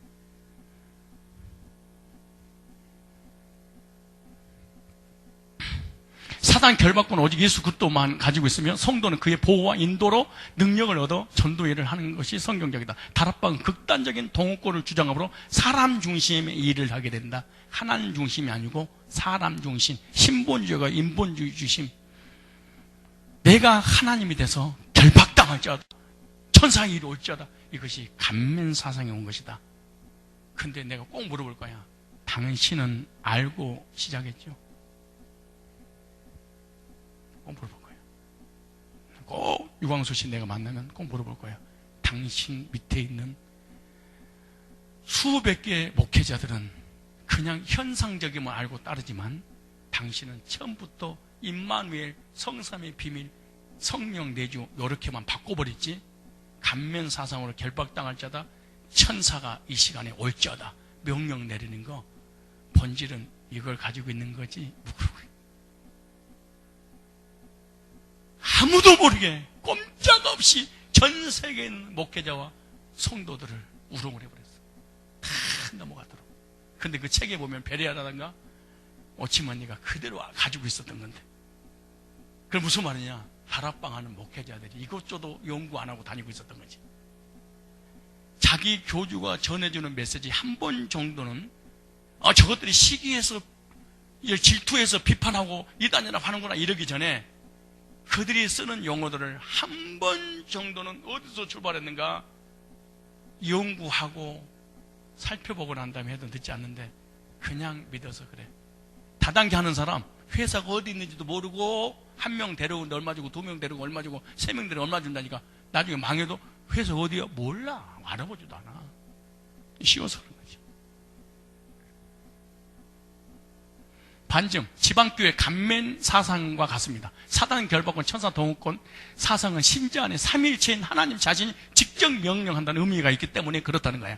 사단 결박권은 오직 예수 그리스도만 가지고 있으며 성도는 그의 보호와 인도로 능력을 얻어 전도 일을 하는 것이 성경적이다. 다락방은 극단적인 동업권을 주장함으로 사람 중심의 일을 하게 된다. 하나님 중심이 아니고 사람 중심, 신본주의가 인본주의 중심. 내가 하나님이 돼서 결박당할지어다, 천사의 일이 올지어다. 이것이 감면사상이 온 것이다. 근데 내가 꼭 물어볼 거야. 당신은 알고 시작했죠? 꼭 물어볼 거예요. 꼭 유광수 씨 내가 만나면 꼭 물어볼 거예요. 당신 밑에 있는 수백 개의 목회자들은 그냥 현상적이면 알고 따르지만 당신은 처음부터 임마누엘, 성삼의 비밀, 성령 내주 이렇게만 바꿔버렸지. 감면사상으로 결박당할 자다, 천사가 이 시간에 올지어다 명령 내리는 거, 본질은 이걸 가지고 있는 거지. 아무도 모르게 꼼짝없이 전 세계에 있는 목회자와 성도들을 우롱을 해버렸어. 다 넘어가도록. 근데 그 책에 보면 베레아라든가 오치만니가 그대로 가지고 있었던 건데. 그럼 무슨 말이냐? 다락방 하는 목회자들이 이것저것 연구 안 하고 다니고 있었던 거지. 자기 교주가 전해주는 메시지 한 번 정도는 저것들이 시기해서 질투해서 비판하고 이단이나 하는구나 이러기 전에 그들이 쓰는 용어들을 한 번 정도는 어디서 출발했는가 연구하고 살펴보고 난 다음에 해도 듣지 않는데 그냥 믿어서 그래. 다단계 하는 사람 회사가 어디 있는지도 모르고 한 명 데려오는데 얼마 주고, 두 명 데려오고 얼마 주고, 세 명 데려오고 얼마 준다니까 나중에 망해도 회사 어디야? 몰라. 알아보지도 않아. 쉬워서 그런 거지. 반증, 지방교회 감면 사상과 같습니다. 사단 결박권, 천사 동업권 사상은 신자 안에 삼일체인 하나님 자신이 직접 명령한다는 의미가 있기 때문에 그렇다는 거야.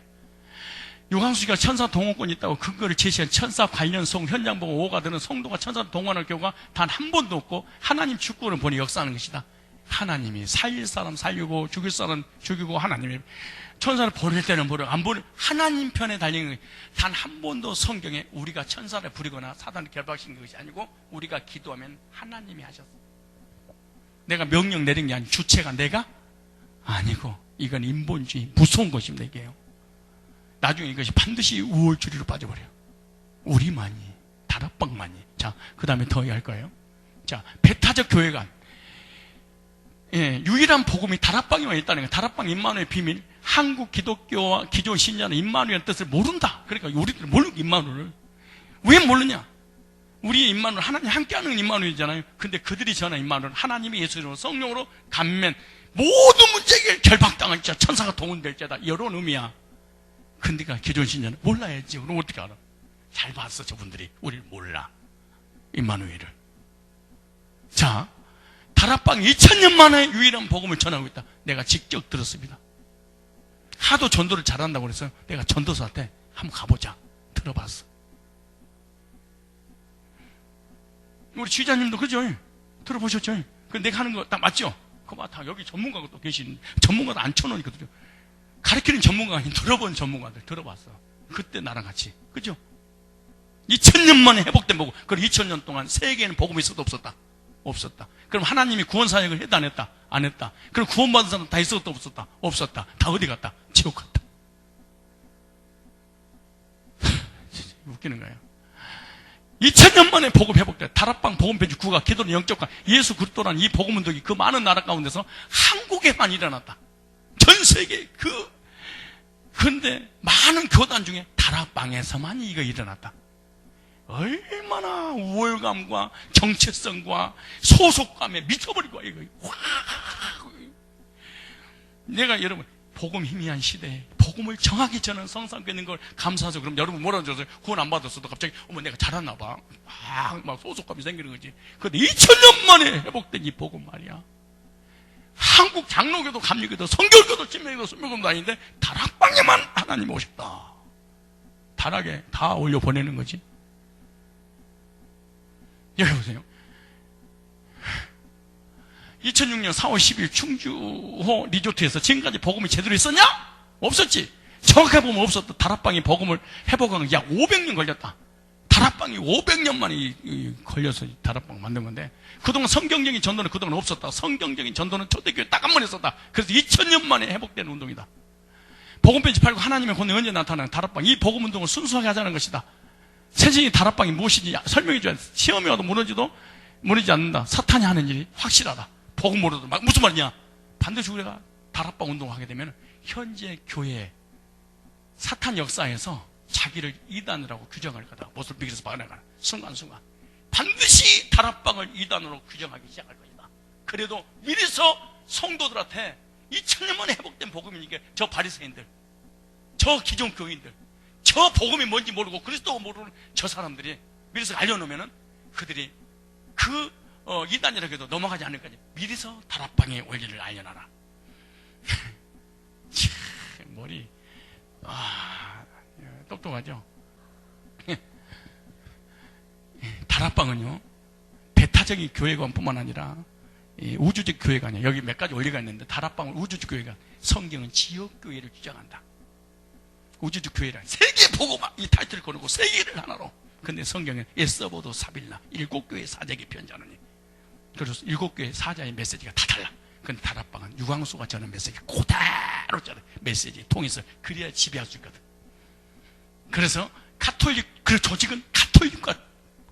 유광수가 천사 동원권이 있다고 근거를 제시한 천사 관련 송 현장 보고 오가 드는 성도가 천사를 동원할 경우가 단 한 번도 없고 하나님 축구를 보니 역사하는 것이다. 하나님이 살릴 사람 살리고 죽일 사람 죽이고 하나님이 천사를 보낼 때는 보내 안 보내 하나님 편에 달리는 거예요. 단 한 번도 성경에 우리가 천사를 부리거나 사단을 결박시킨 것이 아니고 우리가 기도하면 하나님이 하셨어. 내가 명령 내린 게 아니고 주체가 내가 아니고 이건 인본주의 무서운 것입니다. 이게요. 나중에 이것이 반드시 우월주의로 빠져버려요. 우리만이, 다락방만이. 자, 그 다음에 더 할 거예요. 자, 배타적 교회관. 유일한 복음이 다락방에만 있다는 거예요. 다락방 임마누엘 비밀. 한국 기독교와 기존 신자는 임마누엘 뜻을 모른다. 그러니까 우리들 모르는 임마누엘을. 왜 모르냐? 우리의 임마누엘, 하나님 함께하는 임마누엘이잖아요. 근데 그들이 전한 임마누엘, 하나님이 예수로 성령으로 감면, 모든 문제에 결박당할 자, 천사가 동원될 자다. 이런 의미야. 근데 기존 신자는 몰라야지. 그럼 어떻게 알아? 잘 봤어, 저분들이. 우리를 몰라. 임마누엘을. 자, 다락방 2000년 만에 유일한 복음을 전하고 있다. 내가 직접 들었습니다. 하도 전도를 잘한다고 그래서 내가 전도사한테 한번 가보자. 들어봤어. 우리 지휘자님도 그죠? 들어보셨죠? 근데 내가 하는 거 다 맞죠? 그거 다 여기 전문가가 또 계신, 전문가도 안 쳐놓으니까. 가르치는 전문가가 아닌 들어본 전문가들 들어봤어. 그때 나랑 같이. 그죠? 2000년 만에 회복된 복음. 그럼 2000년 동안 세계에는 복음이 있어도 없었다? 없었다. 그럼 하나님이 구원 사역을 했다 안 했다? 안 했다. 그럼 구원받은 사람 다 있었다 없었다? 없었다. 다 어디 갔다? 지옥 갔다. 웃기는 거예요. 2000년 만에 복음 회복돼. 다락방 복음 편지 9가 기도는 영적과 예수 그리스도라는 이 복음 운동이 그 많은 나라 가운데서 한국에만 일어났다. 전 세계 근데 많은 교단 중에 다락방에서만 이거 일어났다. 얼마나 우월감과 정체성과 소속감에 미쳐버릴 거야 이거. 내가 여러분 복음 희미한 시대에 복음을 정확히 전하는 성삼교회 있는 걸 감사하죠. 그럼 여러분 뭐라고 줘서 구원 안 받았어도 갑자기 어머 내가 잘했나 봐. 막 소속감이 생기는 거지. 근데 2000년 만에 회복된 이 복음 말이야. 한국 장로교도 감리교도 성결교도 진명교도 순명교도 아닌데 다락방에만 하나님 오셨다. 다락에 다 올려 보내는 거지. 여기 보세요. 2006년 4월 10일 충주호 리조트에서 지금까지 복음이 제대로 있었냐? 없었지. 정확하게 보면 없었다. 다락방이 복음을 회복하는 약 500년 걸렸다. 다락방 다락방이 500년 만에 걸려서 다락방 만든 건데, 그동안 성경적인 전도는 그동안 없었다. 성경적인 전도는 초대교회 딱 한 번 했었다. 그래서 2000년 만에 회복되는 운동이다. 복음 편집하고 하나님의 권능이 언제 나타나는 다락방. 이 복음 운동을 순수하게 하자는 것이다. 세상의 다락방이 무엇인지 설명해 줘야 돼. 시험이 와도 무너지지 않는다. 사탄이 하는 일이 확실하다. 복음 모르도 무슨 말이냐? 반드시 우리가 다락방 운동을 하게 되면 현재 교회에 사탄 역사에서 자기를 이단이라고 규정할 거다. 못을 비켜서 박아나가는 순간순간 반드시 다락방을 이단으로 규정하기 시작할 것이다. 그래도 미리서 성도들한테 2000년 만에 회복된 복음이니까 저 바리새인들, 저 기존 교인들, 저 복음이 뭔지 모르고 그리스도가 모르는 저 사람들이 미리서 알려놓으면은 그들이 그 이단이라고 해도 넘어가지 않을 거지. 미리서 다락방의 원리를 알려놔라. 머리 똑똑하죠. 다락방은요 배타적인 교회관뿐만 아니라 우주적 교회가 아니야. 여기 몇 가지 원리가 있는데 다락방은 우주적 교회가, 성경은 지역교회를 주장한다. 우주적 교회란 세계 복음화 이 타이틀을 거놓고 세계를 하나로. 근데 성경은 에서보도 사빌라 7교회 사제기 편지하느니, 그래서 7교회 사자의 메시지가 다 달라. 근데 다락방은 유광수가 전하는 메시지 그대로 전해. 메시지 통해서 그래야 지배할 수 있거든. 그래서 그 조직은 가톨릭과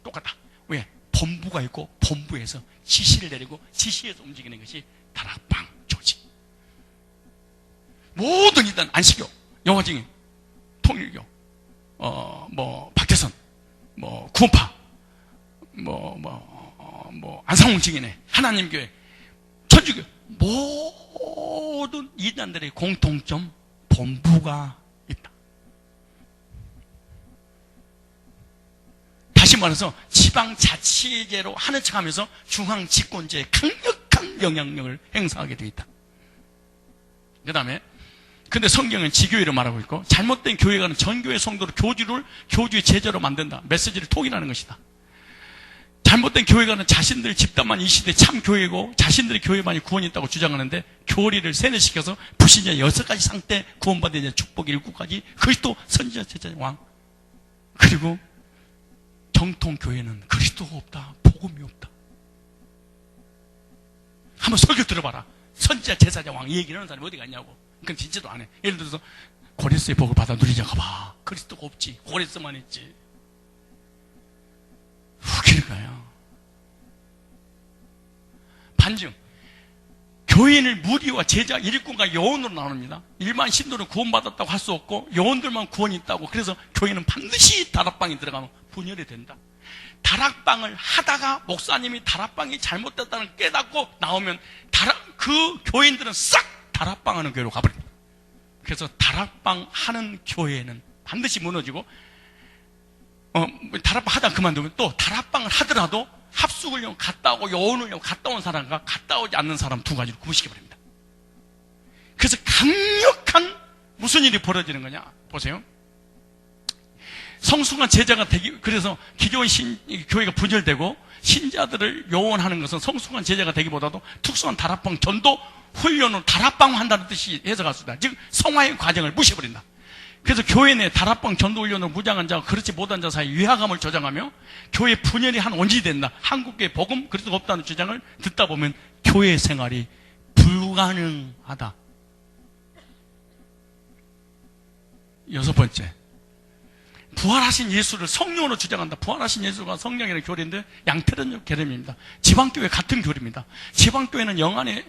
똑같다. 왜? 본부가 있고 본부에서 지시를 내리고 지시에서 움직이는 것이 다락방 조직. 모든 일단 안식교, 영화증인, 통일교, 박태선, 구원파, 안상홍 증인회, 하나님교회, 천주교, 모든 이단들의 공통점 본부가 있다. 다시 말해서 지방자치제로 하는 척하면서 중앙집권제에 강력한 영향력을 행사하게 되어 있다. 그 다음에 근데 성경은 지교회를 말하고 있고, 잘못된 교회가는 전교회 성도를 교주의 제자로 만든다. 메시지를 통일하는 것이다. 잘못된 교회가는 자신들 집단만 이 시대 참 교회고 자신들의 교회만이 구원이 있다고 주장하는데, 교리를 세뇌시켜서 불신자 6가지 상태 구원받은 이제 축복 7가지 그리스도 선지자 제자 왕, 그리고 정통 교회는 그리스도가 없다, 복음이 없다. 한번 설교 들어봐라. 선지자 제사장 왕 이 얘기를 하는 사람이 어디 갔냐고. 그건 진짜도 안 해. 예를 들어서 고레스의 복을 받아 누리자가 봐. 그리스도가 없지. 고레스만 있지. 웃기는 거예요. 반증. 교인을 무리와 제자, 일꾼과 여원으로 나눕니다. 일반 신도는 구원받았다고 할 수 없고 여원들만 구원이 있다고. 그래서 교인은 반드시 다락방에 들어가면 분열이 된다. 다락방을 하다가 목사님이 다락방이 잘못됐다는 걸 깨닫고 나오면 그 교인들은 싹 다락방 하는 교회로 가버립니다. 그래서 다락방 하는 교회는 반드시 무너지고, 다락방 하다 그만두면 또 다락방을 하더라도 합숙을 갔다 오고 여원을 갔다 온 사람과 갔다 오지 않는 사람 두 가지로 구분시켜버립니다. 그래서 강력한 무슨 일이 벌어지는 거냐 보세요. 성숙한 제자가 되기, 그래서 기존 교회가 분열되고 신자들을 요원하는 것은 성숙한 제자가 되기보다도 특수한 다락방 전도 훈련을 다락방 한다는 뜻이 해석할 수 있다. 즉 성화의 과정을 무시해버린다. 그래서 교회 내 다락방 전도 훈련을 무장한 자와 그렇지 못한 자 사이 위화감을 조장하며 교회 분열이 한 원인이 된다. 한국교회 복음 그리스도가 없다는 주장을 듣다 보면 교회 생활이 불가능하다. 6번째, 부활하신 예수를 성령으로 주장한다. 부활하신 예수가 성령이라는 교리인데 양태른 개념입니다. 지방교회 같은 교리입니다. 지방교회는 영 안에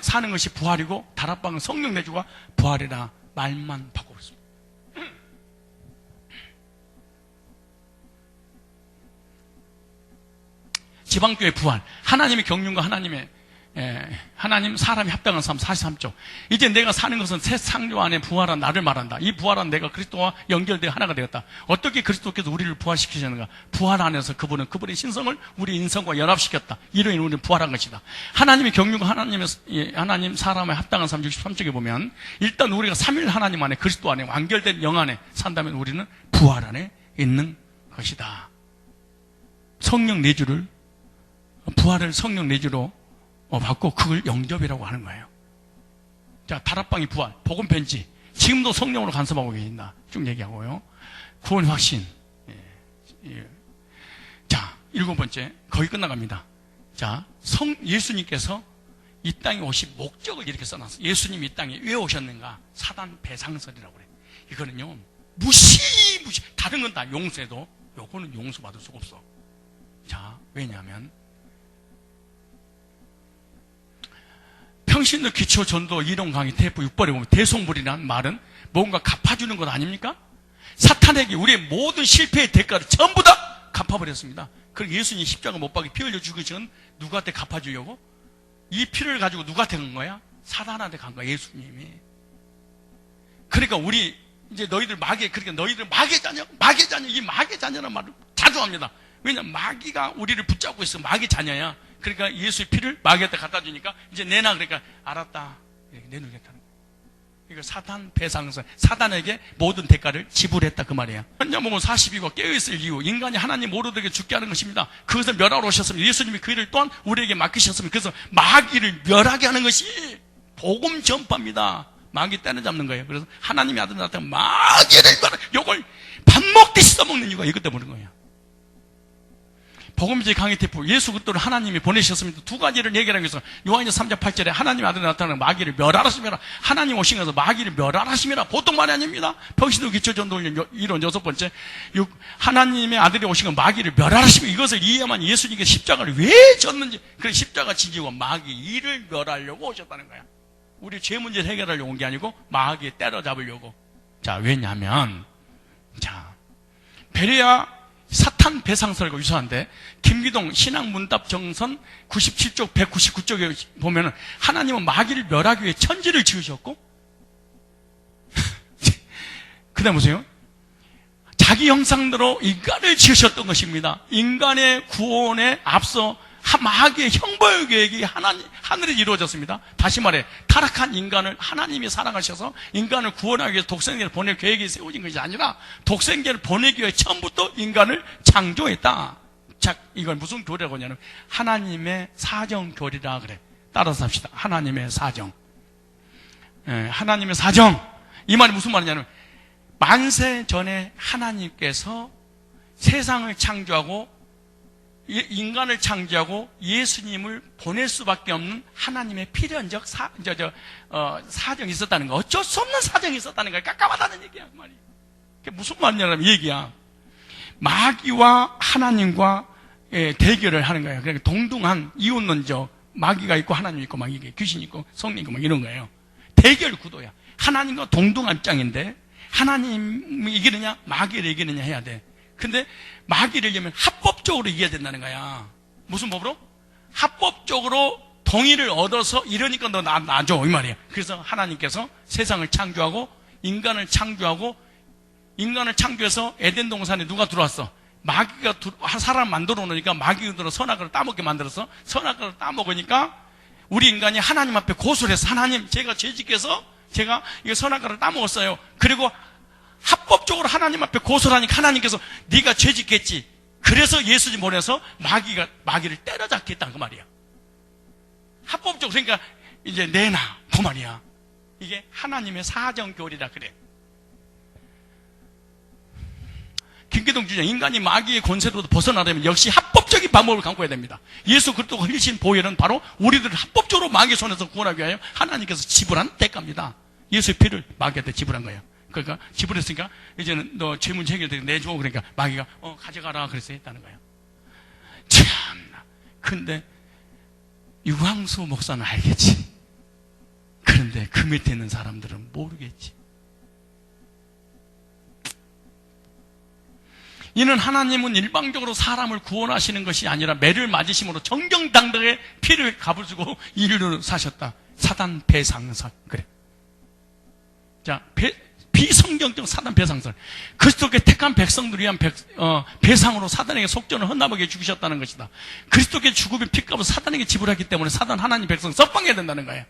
사는 것이 부활이고 다락방은 성령 내주가 부활이라 말만 바꾸고 있습니다. 지방교회 부활, 하나님의 경륜과 하나님 사람이 합당한 삶 43쪽. 이제 내가 사는 것은 새 창조 안에 부활한 나를 말한다. 이 부활한 내가 그리스도와 연결되어 하나가 되었다. 어떻게 그리스도께서 우리를 부활시키셨는가? 부활 안에서 그분은 그분의 신성을 우리 인성과 연합시켰다. 이로 인해 우리는 부활한 것이다. 하나님의 경륜과 하나님 사람의 합당한 삶 63쪽에 보면 일단 우리가 삼일 하나님 안에 그리스도 안에 완결된 영 안에 산다면 우리는 부활 안에 있는 것이다. 성령 내주를, 부활을 성령 내주로 받고 그걸 영접이라고 하는 거예요. 자, 다락방이 부활, 복음 편지, 지금도 성령으로 간섭하고 계신다. 쭉 얘기하고요. 구원 확신, 예. 자, 7번째. 거의 끝나갑니다. 자, 예수님께서 이 땅에 오신 목적을 이렇게 써놨어요. 예수님이 이 땅에 왜 오셨는가? 사단 배상설이라고 그래요. 이거는요, 무시, 다른 건 다 용서해도, 요거는 용서받을 수가 없어. 자, 왜냐하면, 평신도 기초 전도 이론 강의 테이프 6번에 보면 대속물이라는 말은 뭔가 갚아주는 것 아닙니까? 사탄에게 우리의 모든 실패의 대가를 전부 다 갚아버렸습니다. 그리고 예수님 십자가 못 박에 피 흘려 죽으신 누구한테 갚아주려고? 이 피를 가지고 누구한테 간 거야? 사단한테 간 거야, 예수님이. 그러니까 우리 이제 너희들 그러니까 너희들 마귀의 자녀, 이 마귀의 자녀라는 말을 자주 합니다. 왜냐면 마귀가 우리를 붙잡고 있어. 마귀 자녀야. 그러니까 예수의 피를 마귀한테 갖다 주니까 이제 내놔. 그러니까 알았다. 이렇게 내놓겠다는 거야. 이거 사단 배상설. 사단에게 모든 대가를 지불했다 그 말이야. 현자목은 42가 깨어있을 이유, 인간이 하나님 모르게 죽게 하는 것입니다. 그것을 멸하러 오셨으면 예수님이 그 일을 또한 우리에게 맡기셨으면, 그래서 마귀를 멸하게 하는 것이 복음 전파입니다. 마귀 때려잡는 거예요. 그래서 하나님의 아들 나타나 마귀를 멸하, 요걸 밥 먹듯이 써먹는 이유가 이것 때문인 거예요. 복음지 강의 테이프, 예수 그리스도를 하나님이 보내셨습니다. 두 가지를 얘기하는 것은 요한일서 3장 8절에 하나님의 아들 나타나는 마귀를 멸하라심이라. 하나님 오신 것은 마귀를 멸하라심이라. 보통 말이 아닙니다. 평신도 기초 전도 이론 6번째, 하나님의 아들이 오신 건 마귀를 멸하라심이라. 이것을 이해하면 예수님께 십자가를 왜 졌는지, 그래서 십자가 지지고 마귀 이를 멸하려고 오셨다는 거야. 우리 죄 문제를 해결하려고 온 게 아니고 마귀 때려잡으려고. 자, 왜냐하면, 자, 베레아 사탄 배상설과 유사한데, 김기동 신학문답 정선 97쪽 199쪽에 보면은 하나님은 마귀를 멸하기 위해 천지를 지으셨고, 그 다음 보세요. 자기 형상대로 인간을 지으셨던 것입니다. 인간의 구원에 앞서 마귀의 형벌 계획이 하늘에 이루어졌습니다. 다시 말해, 타락한 인간을 하나님이 사랑하셔서 인간을 구원하기 위해서 독생자를 보낼 계획이 세워진 것이 아니라 독생자를 보내기 위해 처음부터 인간을 창조했다. 자, 이걸 무슨 교리라고 하냐면 하나님의 사정교리라 그래. 따라서 합시다. 하나님의 사정. 하나님의 사정. 이 말이 무슨 말이냐면 만세 전에 하나님께서 세상을 창조하고 인간을 창조하고 예수님을 보낼 수밖에 없는 하나님의 필연적 사정이 있었다는 거. 어쩔 수 없는 사정이 있었다는 거야. 깜깜하다는 얘기야, 그 말이. 그게 무슨 말이냐면 이 얘기야. 마귀와 하나님과 대결을 하는 거예요. 그러니까 동등한 이웃론적, 마귀가 있고 하나님 있고 마귀가 있고 귀신 있고 성령 있고 막 이런 거예요. 대결 구도야. 하나님과 동등한 입장인데 하나님이 이기느냐 마귀를 이기느냐 해야 돼. 근데 마귀를 이기면 합법적으로 이겨야 된다는 거야. 무슨 법으로? 합법적으로 동의를 얻어서 이러니까 너 놔줘 이 말이야. 그래서 하나님께서 세상을 창조하고 인간을 창조해서 에덴 동산에 누가 들어왔어? 마귀가 사람 만들어 놓으니까 마귀가 들어 선악과를 따먹게 만들어서 선악과를 따먹으니까 우리 인간이 하나님 앞에 고소를 해서 하나님 제가 죄짓게서 제가 이거 선악과를 따먹었어요. 그리고 합법적으로 하나님 앞에 고소를 하니까 하나님께서 네가 죄짓겠지. 그래서 예수님 보내서 마귀를 때려잡게 했다는 그 말이야. 합법적으로. 그러니까 이제 내놔 그 말이야. 이게 하나님의 사정교리라 그래. 김기동 주장, 인간이 마귀의 권세로도 벗어나려면 역시 합법적인 방법을 강구해야 됩니다. 예수 그리스도가 흘리신 보혈은 바로 우리들을 합법적으로 마귀의 손에서 구원하기 위하여 하나님께서 지불한 대가입니다. 예수의 피를 마귀한테 지불한 거예요. 그러니까 지불했으니까 이제는 너 죄 문제 해결되게 내줘. 그러니까 마귀가 가져가라 그래서 했다는 거예요. 참나. 근데 유광수 목사는 알겠지. 그런데 그 밑에 있는 사람들은 모르겠지. 이는 하나님은 일방적으로 사람을 구원하시는 것이 아니라 매를 맞으심으로 정정당당하게 피를 값으시고 인류를 사셨다. 사단 배상설. 그래. 자, 비성경적 사단 배상설. 그리스도께 택한 백성들을 위한 배상으로 사단에게 속전을 헌납하게 죽으셨다는 것이다. 그리스도께 죽음의 피값을 사단에게 지불했기 때문에 사단 하나님 백성 석방해야 된다는 거예요.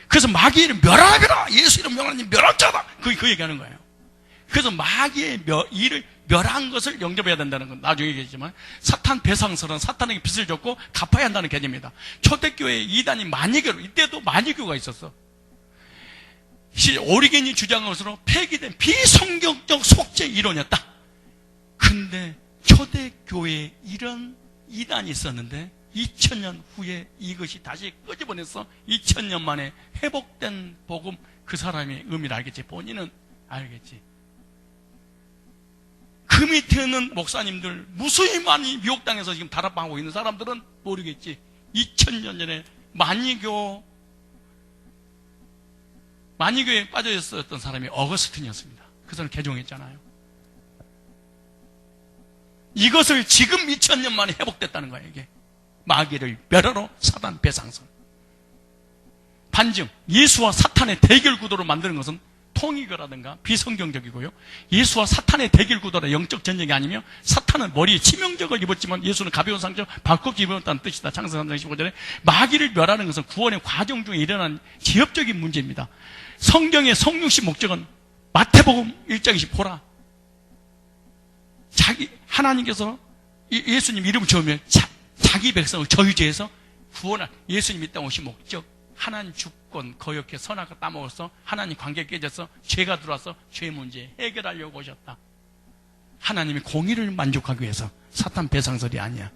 그래서 마귀를 멸하라. 예수 이름 명하나님 멸하자다. 그 얘기하는 거예요. 그래서 마귀의 일을 멸한 것을 영접해야 된다는 건 나중에 얘기했지만 사탄 배상설은 사탄에게 빚을 졌고 갚아야 한다는 개념입니다. 초대교회 이단이 마니교로 이때도 마니교가 있었어. 오리겐이 주장한 것으로 폐기된 비성경적 속죄 이론이었다. 근데 초대교회에 이런 이단이 있었는데 2000년 후에 이것이 다시 끄집어내서 2000년 만에 회복된 복음, 그 사람의 의미를 알겠지. 본인은 알겠지. 그 밑에 있는 목사님들, 무수히 많이 미혹당해서 지금 다락방하고 있는 사람들은 모르겠지. 2000년 전에 만이교에 빠져 있었던 사람이 어거스틴이었습니다. 그 사람 개종했잖아요. 이것을 지금 2000년 만에 회복됐다는 거예요. 이게 마귀를 멸하러 사단 배상선. 반증, 예수와 사탄의 대결 구도로 만드는 것은 통이거라든가 비성경적이고요. 예수와 사탄의 대결 구도라 영적 전쟁이 아니며, 사탄은 머리에 치명적을 입었지만 예수는 가벼운 상처, 발껍질 입었다는 뜻이다. 창세기 3장 15절에. 마귀를 멸하는 것은 구원의 과정 중에 일어난 지엽적인 문제입니다. 성경의 성육신 목적은 마태복음 1장 20 보라. 하나님께서 예수님 이름을 지으면 자기 백성을 저희 죄에서 구원할, 예수님 이 땅 오신 목적, 하나님 주권 거역해 선악을 따먹어서 하나님 관계 깨져서 죄가 들어와서 죄 문제 해결하려고 오셨다. 하나님의 공의를 만족하기 위해서, 사탄 배상설이 아니야.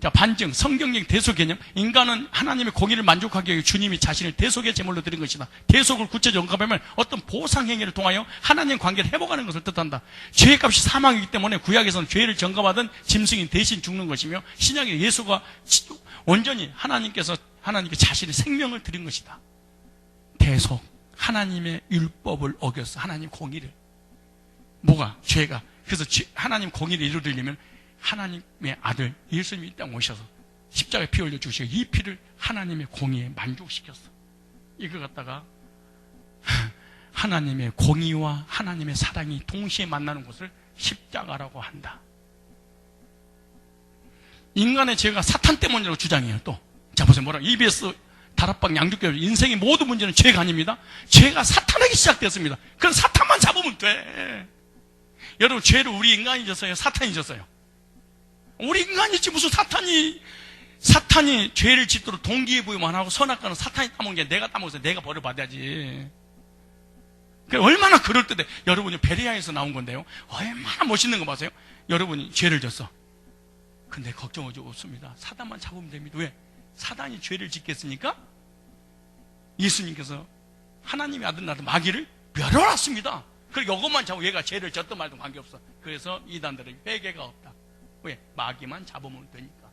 자, 반증, 성경적 대속 개념. 인간은 하나님의 공의를 만족하기 위해 주님이 자신을 대속의 제물로 드린 것이다. 대속을 구체적으로 언급하면 어떤 보상 행위를 통하여 하나님 관계를 회복하는 것을 뜻한다. 죄의 값이 사망이기 때문에 구약에서는 죄를 전가받은 짐승이 대신 죽는 것이며, 신약에 예수가 온전히 하나님께 자신의 생명을 드린 것이다. 대속, 하나님의 율법을 어겼어. 하나님 공의를. 뭐가? 죄가. 그래서 하나님 공의를 이루려면 하나님의 아들 예수님이 이 땅에 오셔서 십자가에 피 흘려 주시고, 이 피를 하나님의 공의에 만족시켰어. 이거 갖다가 하나님의 공의와 하나님의 사랑이 동시에 만나는 곳을 십자가라고 한다. 인간의 죄가 사탄 때문이라고 주장해요. 또 자, 보세요. 뭐라, EBS 다락방 양육교회, 인생의 모든 문제는 죄가 아닙니다. 죄가 사탄에게 시작됐습니다. 그럼 사탄만 잡으면 돼. 여러분, 죄를 우리 인간이 졌어요? 사탄이 졌어요? 우리 인간이지. 무슨 사탄이 죄를 짓도록 동기부여만 하고, 선악과는 사탄이 따먹은 게 내가 따먹어서 내가 벌을 받아야지. 얼마나 그럴듯해. 여러분이 베레아에서 나온 건데요, 얼마나 멋있는 거 보세요. 여러분이 죄를 졌어. 근데 걱정하지 없습니다. 사단만 잡으면 됩니다. 왜? 사단이 죄를 짓겠습니까? 예수님께서 하나님의 아들 나도 마귀를 멸하였습니다. 그리고 이것만 잡으면 얘가 죄를 졌든 말든 관계없어. 그래서 이단들은 회개가 없다. 왜? 마귀만 잡으면 되니까.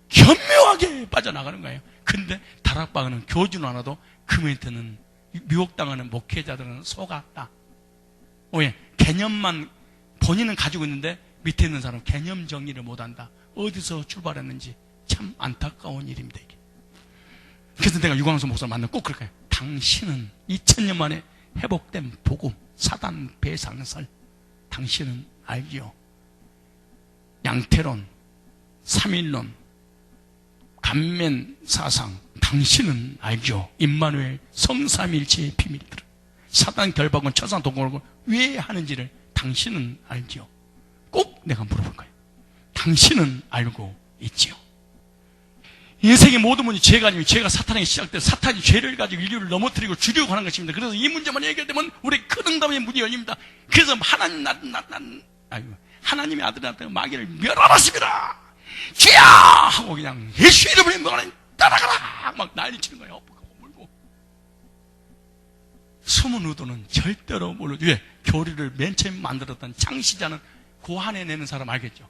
현명하게 빠져나가는 거예요. 근데 다락방은 교주는 하나도 그 멘트는 미혹당하는 목회자들은 속았다. 왜? 개념만 본인은 가지고 있는데 밑에 있는 사람은 개념 정리를 못한다. 어디서 출발했는지 참 안타까운 일입니다, 이게. 그래서 내가 유광수 목사 만나면 꼭 그럴 거예요. 당신은 2000년 만에 회복된 복음, 사단 배상설, 당신은 알지요? 양태론, 삼일론, 감면사상, 당신은 알죠? 임마누엘 성삼일체의 비밀들을, 사단 결박은 천상 동굴을 왜 하는지를 당신은 알죠? 꼭 내가 물어볼 거예요. 당신은 알고 있지요? 인생의 모든 문제 죄가 아니면, 죄가 사탄에게 시작돼서 사탄이 죄를 가지고 인류를 넘어뜨리고 죽이려고 하는 것입니다. 그래서 이 문제만 해결되면 우리 큰 응답의 문이 열립니다. 그래서 하나님의 아들한테 마귀를 멸하았습니다. 죄야! 하고 그냥 예수 이름으로 너는 따라가라! 막 난리치는 거예요. 물고. 숨은 의도는 절대로 모르죠. 왜? 교리를 맨 처음 만들었던 창시자는 고안해내는 사람 알겠죠?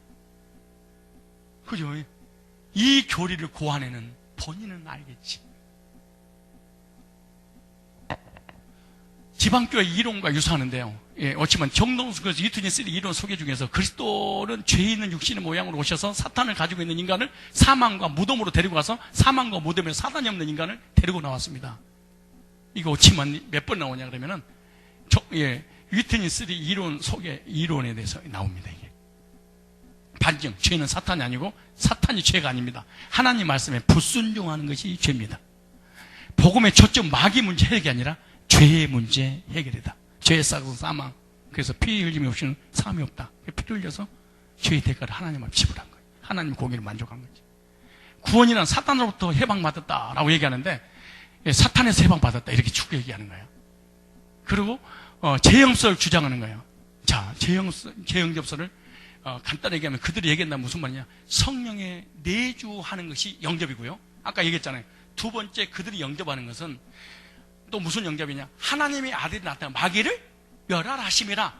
그죠? 이 교리를 고안해는 본인은 알겠지. 지방교회 이론과 유사하는데요. 예, 어찌만 정동수께서 유튜브 시리 이론 소개 중에서 그리스도는 죄 있는 육신의 모양으로 오셔서 사탄을 가지고 있는 인간을 사망과 무덤으로 데리고 가서 사망과 무덤에 사단이 없는 인간을 데리고 나왔습니다. 이거 어찌만 몇 번 나오냐 그러면은 유튜브 시리 이론 소개 이론에 대해서 나옵니다. 이게 반증, 죄는 사탄이 아니고 사탄이 죄가 아닙니다. 하나님 말씀에 불순종하는 것이 죄입니다. 복음의 초점 마귀 문제 해결이 아니라 죄의 문제 해결이다. 죄의 싹은 사망. 그래서 피 흘림이 없이는 사함이 없다. 피 흘려서 죄의 대가를 하나님 앞에 지불한 거예요. 하나님 공의를 만족한 거지. 구원이란 사탄으로부터 해방받았다라고 얘기하는데, 사탄에서 해방받았다 이렇게 축 얘기하는 거예요. 그리고 재형설 주장하는 거예요. 자, 제영접서를 간단히 얘기하면 그들이 얘기한다면 무슨 말이냐? 성령의 내주하는 것이 영접이고요. 아까 얘기했잖아요. 두 번째 그들이 영접하는 것은 또 무슨 영접이냐? 하나님의 아들이 나타나 마귀를 멸하심이라.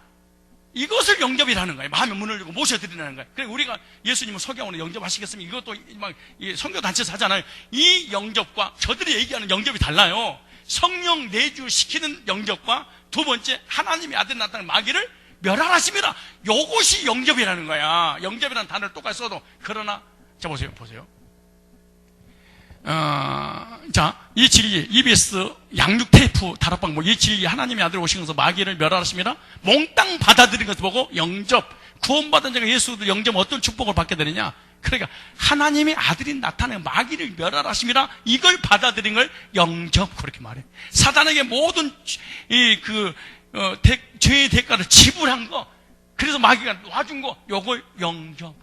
이것을 영접이라는 거예요. 마음의 문을 열고 모셔드리라는 거예요. 그러니까 우리가 예수님을 소개하고 영접하시겠으면 이것도 막 선교단체에서 하잖아요. 이 영접과 저들이 얘기하는 영접이 달라요. 성령 내주시키는 영접과 두 번째 하나님의 아들이 나타나는 마귀를 멸하심이라. 요것이 영접이라는 거야. 영접이라는 단어를 똑같이 써도. 그러나 자 보세요. 자, 이 진리, EBS 양육 테이프 다락방 이 진리 하나님의 아들 오신 것을 마귀를 멸하심이라 몽땅 받아들인 것을 보고 영접, 구원받은 자가 예수도 영접 어떤 축복을 받게 되느냐? 그러니까 하나님의 아들이 나타내 마귀를 멸하심이라 이걸 받아들인 걸 영접 그렇게 말해. 사단에게 모든 죄의 대가를 지불한 거, 그래서 마귀가 놔준 거, 요걸 영접.